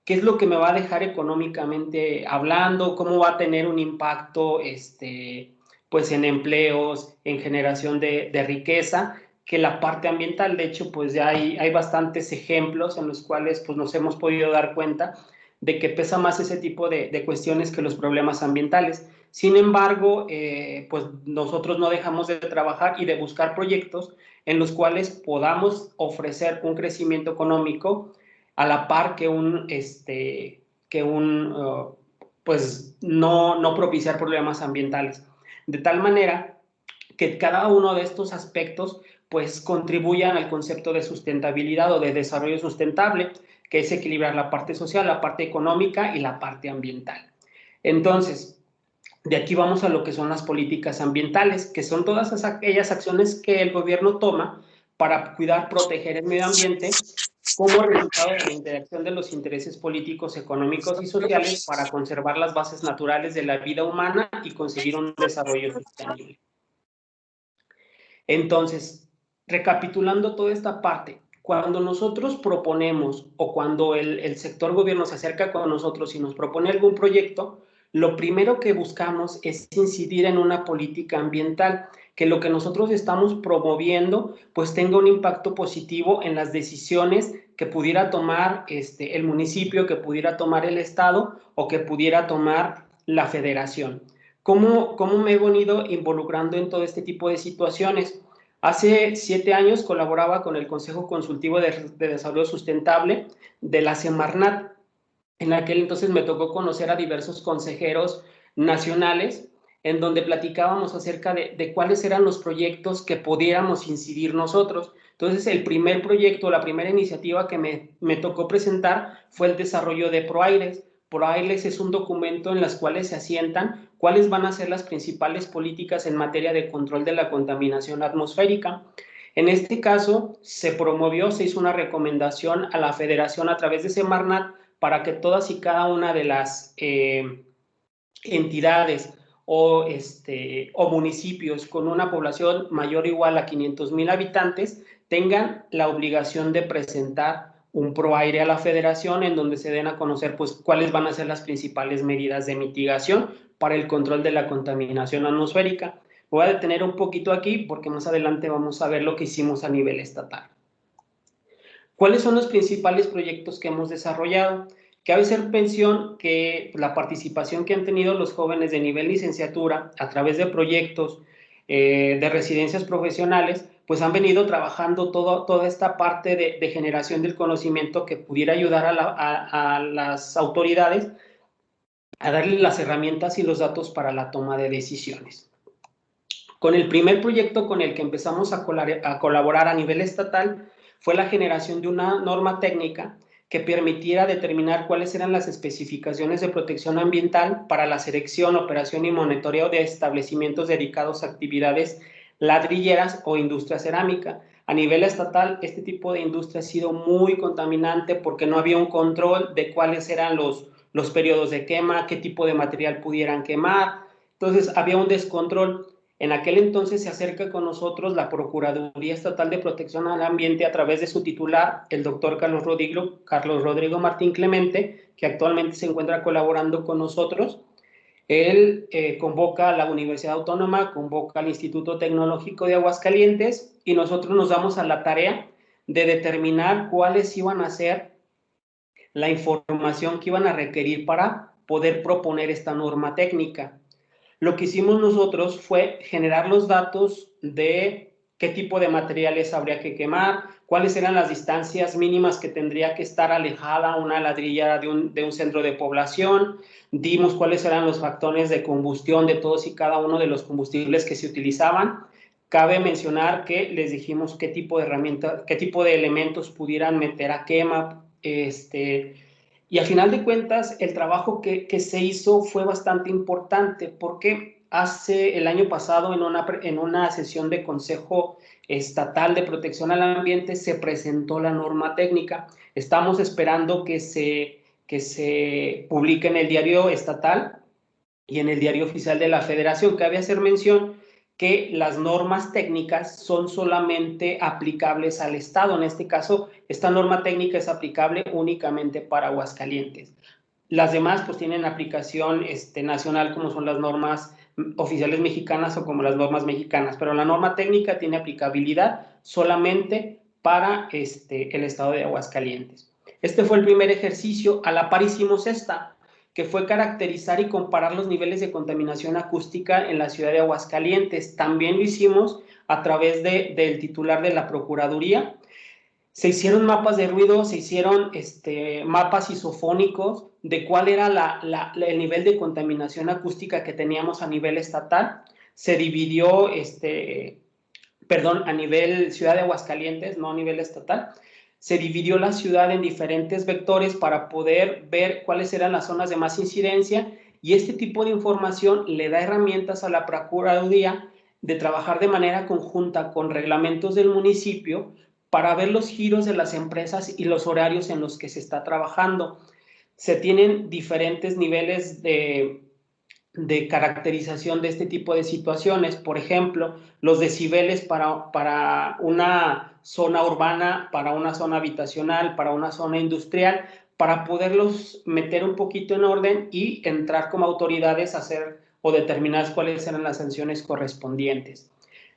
qué es lo que me va a dejar económicamente hablando, cómo va a tener un impacto pues en empleos, en generación de riqueza, que la parte ambiental. De hecho, pues ya hay bastantes ejemplos en los cuales pues nos hemos podido dar cuenta de que pesa más ese tipo de cuestiones que los problemas ambientales. Sin embargo, pues nosotros no dejamos de trabajar y de buscar proyectos en los cuales podamos ofrecer un crecimiento económico a la par que pues no propiciar problemas ambientales. De tal manera que cada uno de estos aspectos pues contribuyan al concepto de sustentabilidad o de desarrollo sustentable, que es equilibrar la parte social, la parte económica y la parte ambiental. Entonces, de aquí vamos a lo que son las políticas ambientales, que son todas aquellas acciones que el gobierno toma para cuidar, proteger el medio ambiente como resultado de la interacción de los intereses políticos, económicos y sociales para conservar las bases naturales de la vida humana y conseguir un desarrollo sostenible. Entonces, recapitulando toda esta parte, cuando nosotros proponemos o cuando el sector gobierno se acerca con nosotros y nos propone algún proyecto, lo primero que buscamos es incidir en una política ambiental, que lo que nosotros estamos promoviendo pues tenga un impacto positivo en las decisiones que pudiera tomar el municipio, que pudiera tomar el estado o que pudiera tomar la federación. ¿Cómo me he venido involucrando en todo este tipo de situaciones? Hace 7 años colaboraba con el Consejo Consultivo de Desarrollo Sustentable de la Semarnat. En aquel entonces me tocó conocer a diversos consejeros nacionales en donde platicábamos acerca de cuáles eran los proyectos que pudiéramos incidir nosotros. Entonces, el primer proyecto, la primera iniciativa que me tocó presentar fue el desarrollo de ProAires. ProAires es un documento en las cuales se asientan cuáles van a ser las principales políticas en materia de control de la contaminación atmosférica. En este caso, se hizo una recomendación a la Federación a través de Semarnat para que todas y cada una de las entidades o municipios con una población mayor o igual a 500,000 habitantes tengan la obligación de presentar un ProAire a la federación en donde se den a conocer pues cuáles van a ser las principales medidas de mitigación para el control de la contaminación atmosférica. Voy a detener un poquito aquí porque más adelante vamos a ver lo que hicimos a nivel estatal. ¿Cuáles son los principales proyectos que hemos desarrollado? Cabe hacer mención que la participación que han tenido los jóvenes de nivel licenciatura a través de proyectos de residencias profesionales, pues han venido trabajando toda esta parte de generación del conocimiento que pudiera ayudar a las autoridades a darle las herramientas y los datos para la toma de decisiones. Con el primer proyecto con el que empezamos a colaborar a nivel estatal fue la generación de una norma técnica que permitiera determinar cuáles eran las especificaciones de protección ambiental para la selección, operación y monitoreo de establecimientos dedicados a actividades ladrilleras o industria cerámica. A nivel estatal, este tipo de industria ha sido muy contaminante porque no había un control de cuáles eran los periodos de quema, qué tipo de material pudieran quemar. Entonces, había un descontrol. En aquel entonces se acerca con nosotros la Procuraduría Estatal de Protección al Ambiente a través de su titular, el doctor Carlos Rodrigo Martín Clemente, que actualmente se encuentra colaborando con nosotros. Él convoca a la Universidad Autónoma, convoca al Instituto Tecnológico de Aguascalientes y nosotros nos damos a la tarea de determinar cuáles iban a ser la información que iban a requerir para poder proponer esta norma técnica. Lo que hicimos nosotros fue generar los datos de qué tipo de materiales habría que quemar, cuáles eran las distancias mínimas que tendría que estar alejada una ladrilla de un centro de población, dimos cuáles eran los factores de combustión de todos y cada uno de los combustibles que se utilizaban. Cabe mencionar que les dijimos qué tipo de herramientas, qué tipo de elementos pudieran meter a quema, y al final de cuentas, el trabajo que se hizo fue bastante importante porque hace el año pasado en una sesión de Consejo Estatal de Protección al Ambiente se presentó la norma técnica. Estamos esperando que se publique en el diario estatal y en el diario oficial de la Federación. Cabe hacer mención que las normas técnicas son solamente aplicables al Estado. En este caso, esta norma técnica es aplicable únicamente para Aguascalientes. Las demás pues tienen aplicación nacional, como son las normas oficiales mexicanas o como las normas mexicanas, pero la norma técnica tiene aplicabilidad solamente para el estado de Aguascalientes. Este fue el primer ejercicio. A la par hicimos esta, que fue caracterizar y comparar los niveles de contaminación acústica en la ciudad de Aguascalientes. También lo hicimos a través del titular de la Procuraduría. Se hicieron mapas de ruido, se hicieron mapas isofónicos de cuál era el nivel de contaminación acústica que teníamos a nivel estatal. Se dividió, a nivel ciudad de Aguascalientes, no a nivel estatal. Se dividió la ciudad en diferentes vectores para poder ver cuáles eran las zonas de más incidencia, y este tipo de información le da herramientas a la Procuraduría de trabajar de manera conjunta con reglamentos del municipio para ver los giros de las empresas y los horarios en los que se está trabajando. Se tienen diferentes niveles de caracterización de este tipo de situaciones. Por ejemplo, los decibeles para una zona urbana, para una zona habitacional, para una zona industrial, para poderlos meter un poquito en orden y entrar como autoridades a hacer o determinar cuáles eran las sanciones correspondientes.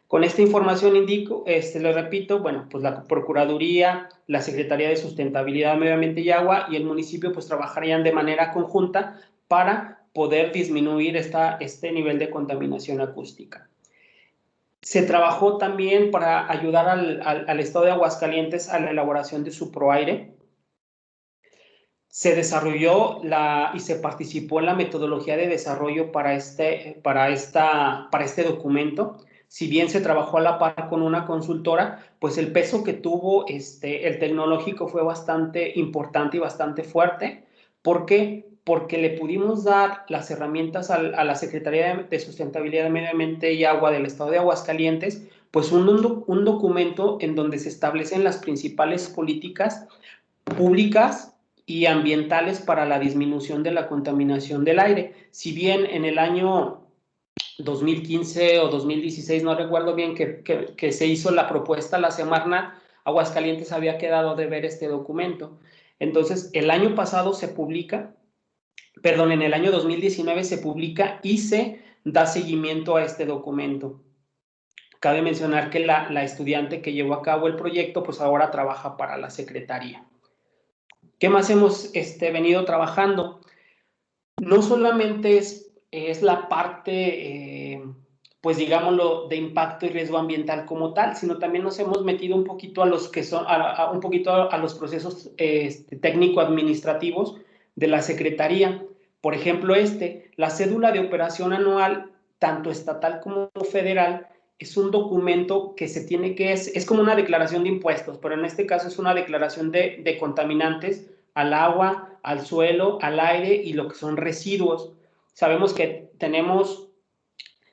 Con esta información indico, le repito, bueno, pues la Procuraduría, la Secretaría de Sustentabilidad, Medio Ambiente y Agua y el municipio pues trabajarían de manera conjunta para poder disminuir este nivel de contaminación acústica. Se trabajó también para ayudar al estado de Aguascalientes a la elaboración de su ProAire. Se desarrolló y se participó en la metodología de desarrollo para este documento. Si bien se trabajó a la par con una consultora, pues el peso que tuvo el tecnológico fue bastante importante y bastante fuerte. ¿Por qué? Porque le pudimos dar las herramientas a la Secretaría de Sustentabilidad, Medio Ambiente y Agua del Estado de Aguascalientes, pues un documento en donde se establecen las principales políticas públicas y ambientales para la disminución de la contaminación del aire. Si bien en el año 2015 o 2016, no recuerdo bien, que se hizo la propuesta a la Semarnat, Aguascalientes había quedado de ver este documento. Entonces, el año pasado se publica, en el año 2019 se publica y se da seguimiento a este documento. Cabe mencionar que la estudiante que llevó a cabo el proyecto, pues ahora trabaja para la Secretaría. ¿Qué más hemos venido trabajando? No solamente es la parte, pues digámoslo, de impacto y riesgo ambiental como tal, sino también nos hemos metido un poquito a los que son, un poquito a los procesos técnico-administrativos de la Secretaría. Por ejemplo, la cédula de operación anual, tanto estatal como federal, es un documento que se tiene que, es como una declaración de impuestos, pero en este caso es una declaración de contaminantes al agua, al suelo, al aire y lo que son residuos. Sabemos que tenemos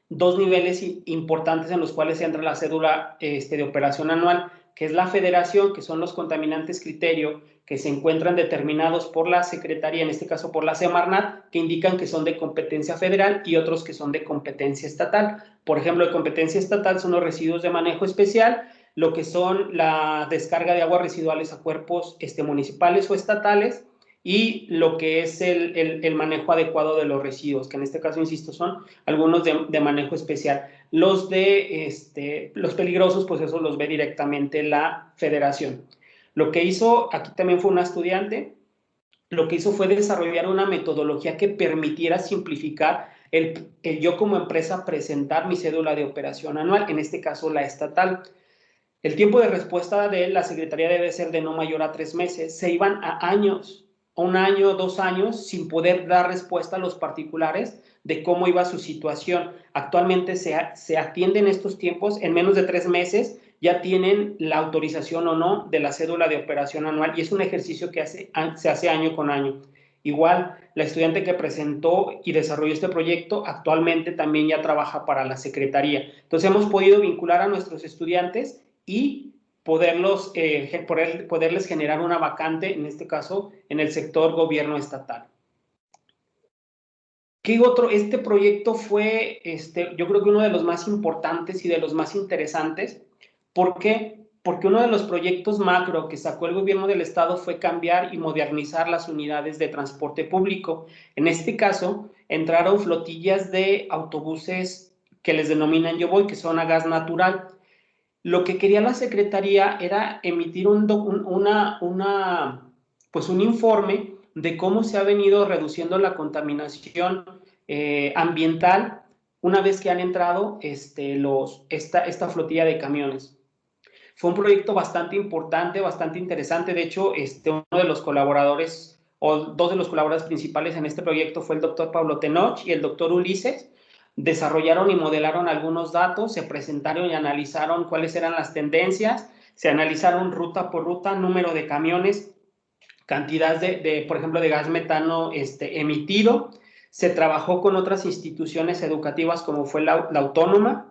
dos niveles importantes en los cuales entra la cédula de operación anual, que es la federación, que son los contaminantes criterio que se encuentran determinados por la Secretaría, en este caso por la Semarnat, que indican que son de competencia federal, y otros que son de competencia estatal. Por ejemplo, de competencia estatal son los residuos de manejo especial, lo que son la descarga de aguas residuales a cuerpos municipales o estatales, y lo que es el manejo adecuado de los residuos, que en este caso, insisto, son algunos de manejo especial. Los los peligrosos, pues eso los ve directamente la federación. Lo que hizo aquí también fue una estudiante lo que hizo fue desarrollar una metodología que permitiera simplificar el yo como empresa presentar mi cédula de operación anual, en este caso la estatal. El tiempo de respuesta de la Secretaría debe ser de no mayor a 3 meses. Se iban a años, 1 año, 2 años, sin poder dar respuesta a los particulares de cómo iba su situación. Actualmente se atienden estos tiempos en menos de 3 meses, ya tienen la autorización o no de la cédula de operación anual y es un ejercicio que se hace año con año. Igual, la estudiante que presentó y desarrolló este proyecto actualmente también ya trabaja para la Secretaría. Entonces hemos podido vincular a nuestros estudiantes y poderles generar una vacante, en este caso, en el sector gobierno estatal. ¿Qué otro? Este proyecto fue, yo creo que uno de los más importantes y de los más interesantes. ¿Por qué? Porque uno de los proyectos macro que sacó el gobierno del estado fue cambiar y modernizar las unidades de transporte público. En este caso, entraron flotillas de autobuses que les denominan Yo Voy, que son a gas natural. Lo que quería la Secretaría era emitir un informe de cómo se ha venido reduciendo la contaminación ambiental una vez que han entrado esta flotilla de camiones. Fue un proyecto bastante importante, bastante interesante. De hecho, uno de los colaboradores o dos de los colaboradores principales en este proyecto fue el doctor Pablo Tenoch y el doctor Ulises. Desarrollaron y modelaron algunos datos, se presentaron y analizaron cuáles eran las tendencias, se analizaron ruta por ruta, número de camiones, cantidad por ejemplo, de gas metano emitido. Se trabajó con otras instituciones educativas como fue la Autónoma,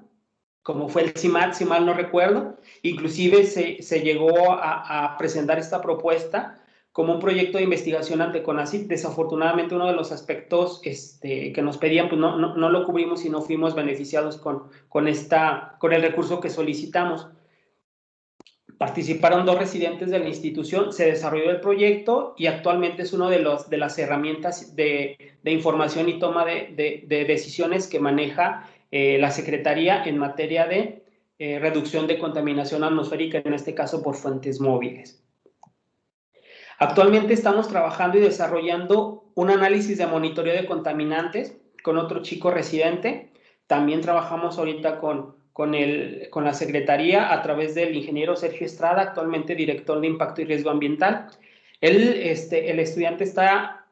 como fue el CIMAT, si mal no recuerdo. Inclusive se llegó a presentar esta propuesta como un proyecto de investigación ante CONACYT. Desafortunadamente, uno de los aspectos que nos pedían, pues no lo cubrimos y no fuimos beneficiados con el recurso que solicitamos. Participaron 2 residentes de la institución, se desarrolló el proyecto y actualmente es una de las herramientas de información y toma de decisiones que maneja la Secretaría en materia de reducción de contaminación atmosférica, en este caso por fuentes móviles. Actualmente estamos trabajando y desarrollando un análisis de monitoreo de contaminantes con otro chico residente. También trabajamos ahorita con la Secretaría a través del ingeniero Sergio Estrada, actualmente director de Impacto y Riesgo Ambiental. El estudiante está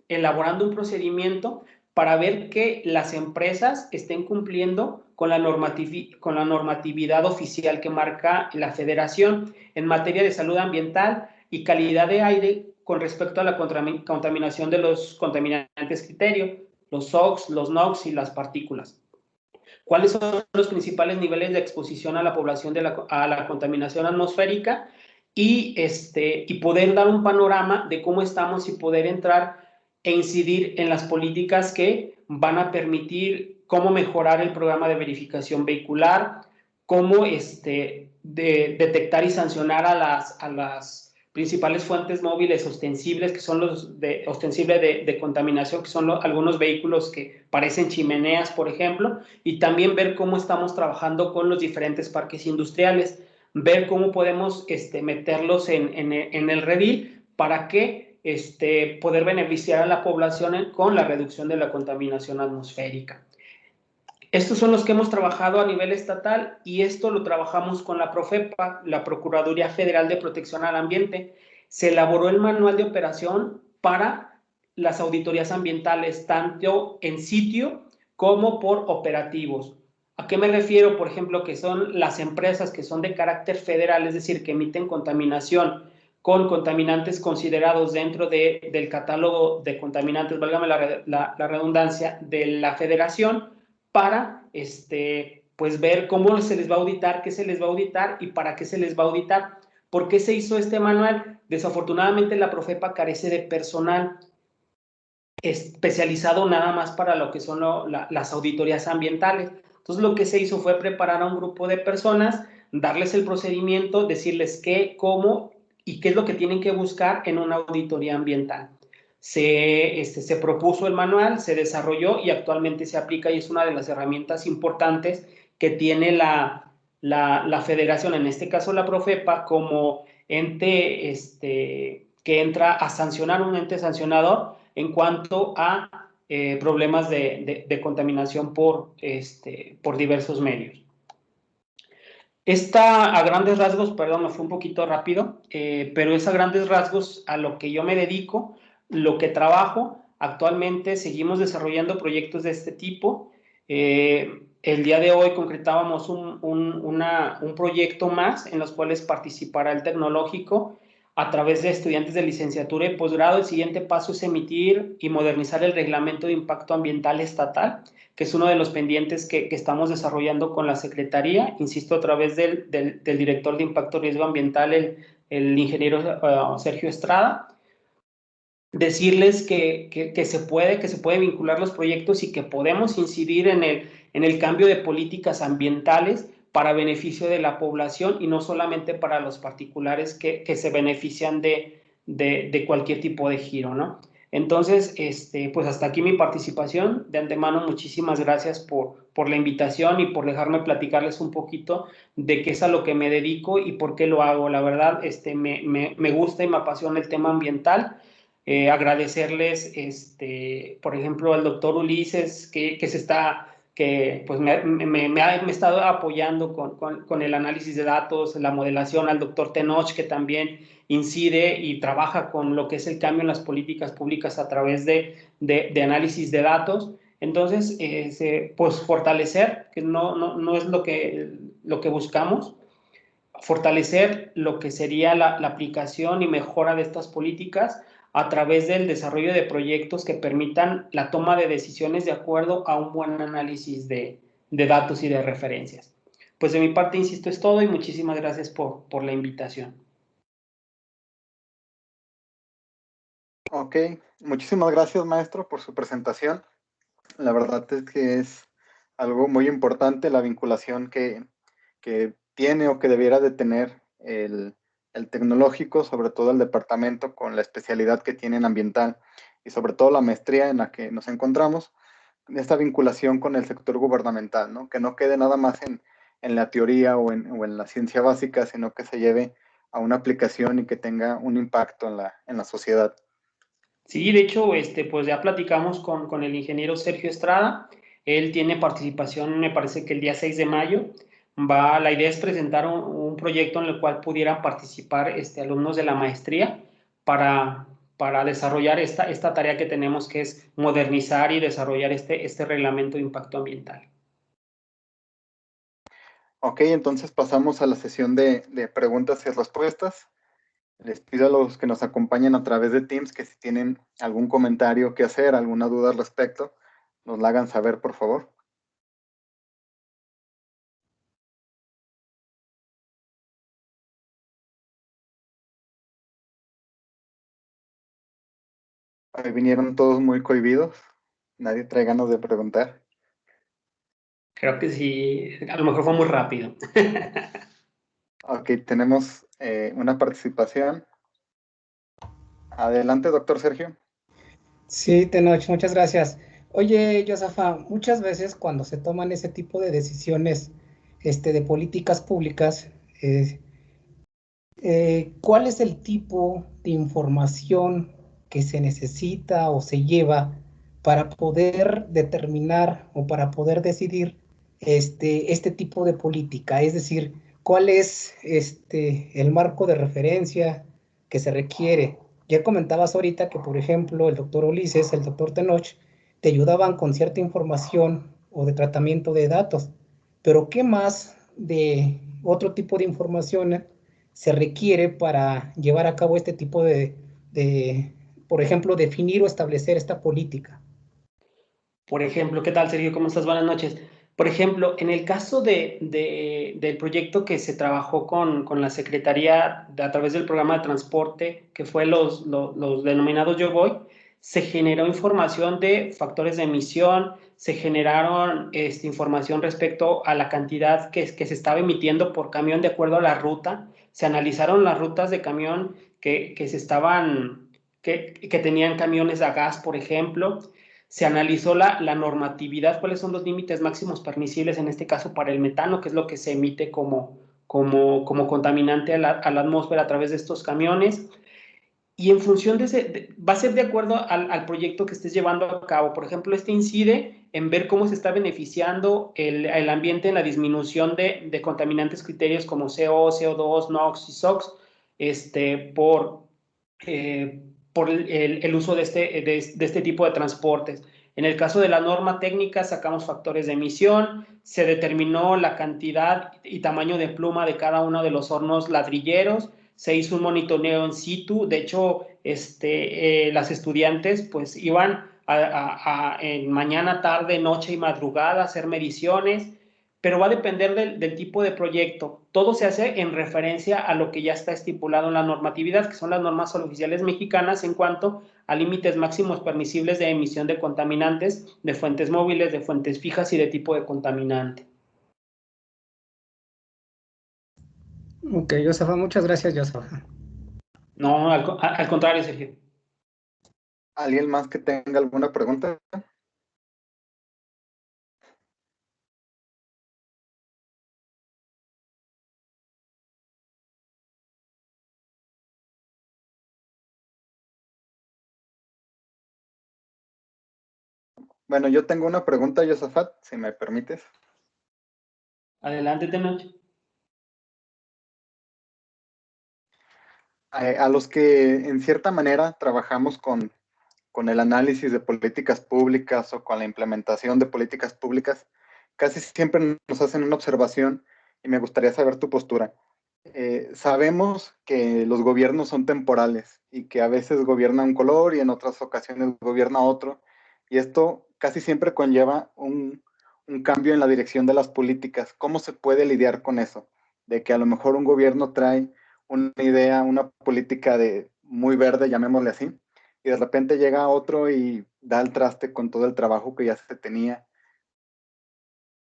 elaborando un procedimiento para ver que las empresas estén cumpliendo con la normatividad oficial que marca la Federación en materia de salud ambiental y calidad de aire con respecto a la contaminación de los contaminantes criterio, los SOx, los NOx y las partículas. ¿Cuáles son los principales niveles de exposición a la población a la contaminación atmosférica? Y poder dar un panorama de cómo estamos y poder entrar e incidir en las políticas que van a permitir cómo mejorar el programa de verificación vehicular, cómo detectar y sancionar a las principales fuentes móviles ostensibles, que son los ostensibles de contaminación, que son algunos vehículos que parecen chimeneas, por ejemplo, y también ver cómo estamos trabajando con los diferentes parques industriales, ver cómo podemos meterlos en el redil para que poder beneficiar a la población con la reducción de la contaminación atmosférica. Estos son los que hemos trabajado a nivel estatal y esto lo trabajamos con la Profepa, la Procuraduría Federal de Protección al Ambiente. Se elaboró el manual de operación para las auditorías ambientales, tanto en sitio como por operativos. ¿A qué me refiero? Por ejemplo, que son las empresas que son de carácter federal, es decir, que emiten contaminación con contaminantes considerados dentro del catálogo de contaminantes, válgame la redundancia, de la Federación, para pues ver cómo se les va a auditar, qué se les va a auditar y para qué se les va a auditar. ¿Por qué se hizo este manual? Desafortunadamente la Profepa carece de personal especializado nada más para lo que son las auditorías ambientales. Entonces lo que se hizo fue preparar a un grupo de personas, darles el procedimiento, decirles qué, cómo y qué es lo que tienen que buscar en una auditoría ambiental. Se propuso el manual, se desarrolló y actualmente se aplica y es una de las herramientas importantes que tiene la Federación, en este caso la Profepa, como ente que entra a sancionar, un ente sancionador en cuanto a problemas de contaminación por diversos medios. Esta, a grandes rasgos, perdón, me fue un poquito rápido, pero es a grandes rasgos a lo que yo me dedico, lo que trabajo. Actualmente seguimos desarrollando proyectos de este tipo. El día de hoy concretábamos un proyecto más en los cuales participará el tecnológico a través de estudiantes de licenciatura y posgrado. El siguiente paso es emitir y modernizar el reglamento de impacto ambiental estatal, que es uno de los pendientes que estamos desarrollando con la Secretaría, insisto, a través del director de Impacto y Riesgo Ambiental, el ingeniero Sergio Estrada. Decirles que se puede vincular los proyectos y que podemos incidir en el cambio de políticas ambientales para beneficio de la población y no solamente para los particulares que se benefician de cualquier tipo de giro, ¿no? Entonces, pues hasta aquí mi participación. De antemano, muchísimas gracias por la invitación y por dejarme platicarles un poquito de qué es a lo que me dedico y por qué lo hago. La verdad, me gusta y me apasiona el tema ambiental. Agradecerles, por ejemplo, al doctor Ulises, que pues me ha estado apoyando con el análisis de datos, la modelación, al doctor Tenoch, que también incide y trabaja con lo que es el cambio en las políticas públicas a través de análisis de datos. Entonces, pues fortalecer, que no es lo que buscamos, fortalecer lo que sería la aplicación y mejora de estas políticas a través del desarrollo de proyectos que permitan la toma de decisiones de acuerdo a un buen análisis de datos y de referencias. Pues de mi parte, insisto, es todo y muchísimas gracias por la invitación. Ok, muchísimas gracias, maestro, por su presentación. La verdad es que es algo muy importante la vinculación que tiene o que debiera de tener el tecnológico, sobre todo el departamento con la especialidad que tiene en ambiental y sobre todo la maestría en la que nos encontramos, esta vinculación con el sector gubernamental, ¿no? Que no quede nada más en la teoría o en la ciencia básica, sino que se lleve a una aplicación y que tenga un impacto en la sociedad. Sí, de hecho, pues ya platicamos con el ingeniero Sergio Estrada. Él tiene participación, me parece que el día 6 de mayo. La idea es presentar un proyecto en el cual pudieran participar alumnos de la maestría para desarrollar esta tarea que tenemos, que es modernizar y desarrollar este reglamento de impacto ambiental. Ok, entonces pasamos a la sesión de preguntas y respuestas. Les pido a los que nos acompañan a través de Teams que si tienen algún comentario que hacer, alguna duda al respecto, nos la hagan saber, por favor. Ahí vinieron todos muy cohibidos. Nadie trae ganas de preguntar. Creo que sí, a lo mejor fue muy rápido. Ok, tenemos una participación. Adelante, doctor Sergio. Sí, Tenoch, muchas gracias. Oye, Josafa, muchas veces cuando se toman ese tipo de decisiones de políticas públicas, ¿cuál es el tipo de información que se necesita o se lleva para poder determinar o para poder decidir este tipo de política? Es decir, ¿cuál es el marco de referencia que se requiere? Ya comentabas ahorita que, por ejemplo, el doctor Ulises, el doctor Tenoch, te ayudaban con cierta información o de tratamiento de datos, pero ¿qué más de otro tipo de información se requiere para llevar a cabo este tipo por ejemplo, definir o establecer esta política? Por ejemplo, ¿qué tal, Sergio? ¿Cómo estás? Buenas noches. Por ejemplo, en el caso del proyecto que se trabajó con la Secretaría a través del programa de transporte, que fue los denominados Yo Voy, se generó información de factores de emisión, se generaron información respecto a la cantidad que se estaba emitiendo por camión de acuerdo a la ruta, se analizaron las rutas de camión que tenían camiones a gas, por ejemplo. Se analizó la normatividad, cuáles son los límites máximos permisibles, en este caso para el metano, que es lo que se emite como contaminante a la atmósfera a través de estos camiones. y en función de ese, va a ser de acuerdo al proyecto que estés llevando a cabo. Por ejemplo, este incide en ver cómo se está beneficiando el ambiente en la disminución de contaminantes criterios como CO, CO2, NOx y SOx, por el uso de este tipo de transportes. En el caso de la norma técnica, sacamos factores de emisión, se determinó la cantidad y tamaño de pluma de cada uno de los hornos ladrilleros, se hizo un monitoreo in situ. De hecho, las estudiantes pues iban en mañana, tarde, noche y madrugada a hacer mediciones, pero va a depender del tipo de proyecto. Todo se hace en referencia a lo que ya está estipulado en la normatividad, que son las normas oficiales mexicanas en cuanto a límites máximos permisibles de emisión de contaminantes, de fuentes móviles, de fuentes fijas y de tipo de contaminante. Ok, Josafa, muchas gracias, Josafa. No, al contrario, Sergio. ¿Alguien más que tenga alguna pregunta? Bueno, yo tengo una pregunta, Josafat, si me permites. Adelante, Tenoch. A los que en cierta manera trabajamos con el análisis de políticas públicas o con la implementación de políticas públicas, casi siempre nos hacen una observación y me gustaría saber tu postura. Sabemos que los gobiernos son temporales y que a veces gobierna un color y en otras ocasiones gobierna otro, y esto casi siempre conlleva un cambio en la dirección de las políticas. ¿Cómo se puede lidiar con eso? De que a lo mejor un gobierno trae una idea, una política de muy verde, llamémosle así, y de repente llega otro y da el traste con todo el trabajo que ya se tenía.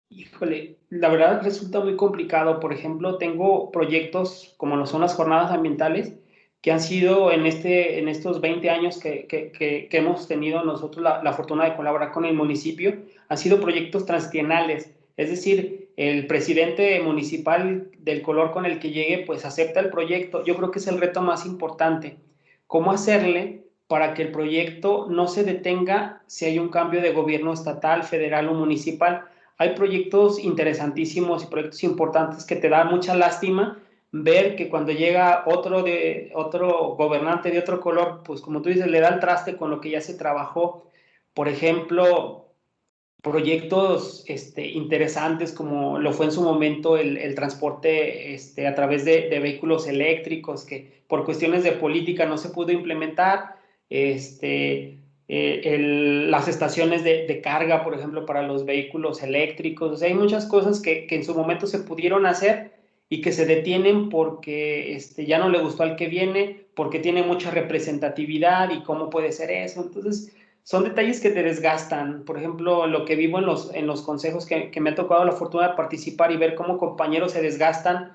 Híjole, la verdad resulta muy complicado. Por ejemplo, tengo proyectos como lo son las jornadas ambientales que han sido en estos 20 años que hemos tenido nosotros la fortuna de colaborar con el municipio, han sido proyectos transtienales. Es decir, el presidente municipal del color con el que llegue, pues acepta el proyecto. Yo creo que es el reto más importante. ¿Cómo hacerle para que el proyecto no se detenga si hay un cambio de gobierno estatal, federal o municipal? Hay proyectos interesantísimos y proyectos importantes que te da mucha lástima ver que cuando llega otro gobernante de otro color, pues como tú dices, le da el traste con lo que ya se trabajó. Por ejemplo, proyectos interesantes como lo fue en su momento el transporte a través de vehículos eléctricos que por cuestiones de política no se pudo implementar, las estaciones de carga, por ejemplo, para los vehículos eléctricos. O sea, hay muchas cosas que en su momento se pudieron hacer y que se detienen porque ya no le gustó al que viene, porque tiene mucha representatividad y cómo puede ser eso. Entonces, son detalles que te desgastan. Por ejemplo, lo que vivo en los consejos que me ha tocado la fortuna de participar y ver cómo compañeros se desgastan,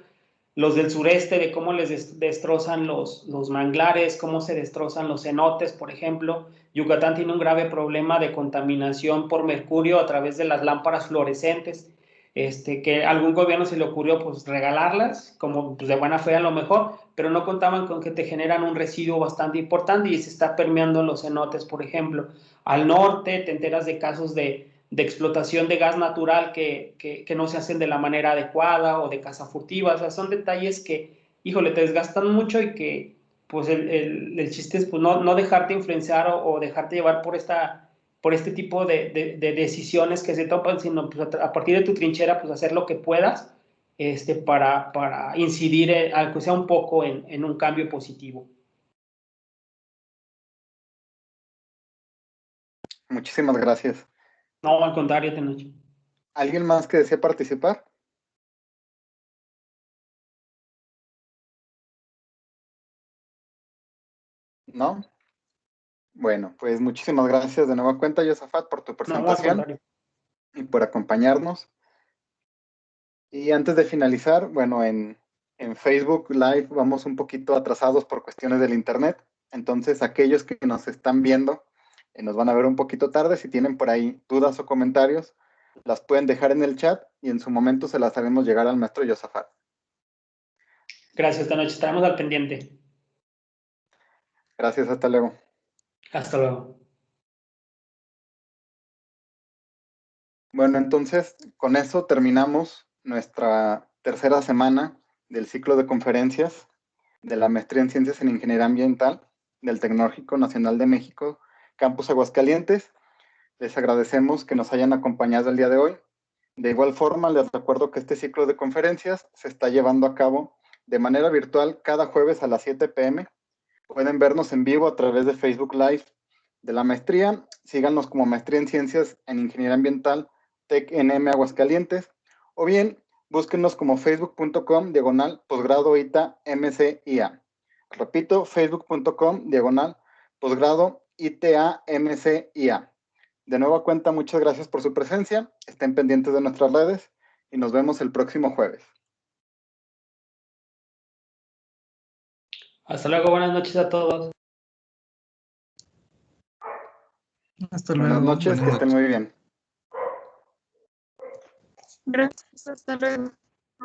los del sureste, de cómo les destrozan los manglares, cómo se destrozan los cenotes, por ejemplo. Yucatán tiene un grave problema de contaminación por mercurio a través de las lámparas fluorescentes, que a algún gobierno se le ocurrió pues regalarlas, como pues, de buena fe a lo mejor, pero no contaban con que te generan un residuo bastante importante y se está permeando en los cenotes, por ejemplo. Al norte te enteras de casos de explotación de gas natural que no se hacen de la manera adecuada o de caza furtiva. O sea, son detalles que, híjole, te desgastan mucho y que pues el chiste es pues, no dejarte influenciar o dejarte llevar por este tipo de decisiones que se toman, sino pues, a partir de tu trinchera pues hacer lo que puedas para incidir, aunque sea un poco, en un cambio positivo. Muchísimas gracias. No, al contrario, Tenoch. ¿Alguien más que desee participar? ¿No? Bueno, pues muchísimas gracias de nueva cuenta, Josafat, por tu No, al presentación contrario. y por acompañarnos. Y antes de finalizar, bueno, en Facebook Live vamos un poquito atrasados por cuestiones del Internet. Entonces, aquellos que nos están viendo nos van a ver un poquito tarde. Si tienen por ahí dudas o comentarios, las pueden dejar en el chat y en su momento se las haremos llegar al maestro Josafat. Gracias, Tenoch. Estaremos al pendiente. Gracias, hasta luego. Hasta luego. Bueno, entonces con eso terminamos nuestra tercera semana del ciclo de conferencias de la Maestría en Ciencias en Ingeniería Ambiental del Tecnológico Nacional de México, Campus Aguascalientes. Les agradecemos que nos hayan acompañado el día de hoy. De igual forma, les recuerdo que este ciclo de conferencias se está llevando a cabo de manera virtual cada jueves a las 7 p.m. Pueden vernos en vivo a través de Facebook Live de la maestría. Síganos como Maestría en Ciencias en Ingeniería Ambiental TecNM Aguascalientes, o bien búsquenos como facebook.com/posgrado ITA MCIA. Repito, facebook.com/posgrado ITA MCIA. De nueva cuenta, muchas gracias por su presencia. Estén pendientes de nuestras redes y nos vemos el próximo jueves. Hasta luego, buenas noches a todos. Hasta luego. Buenas noches, que estén muy bien. Gracias, hasta luego.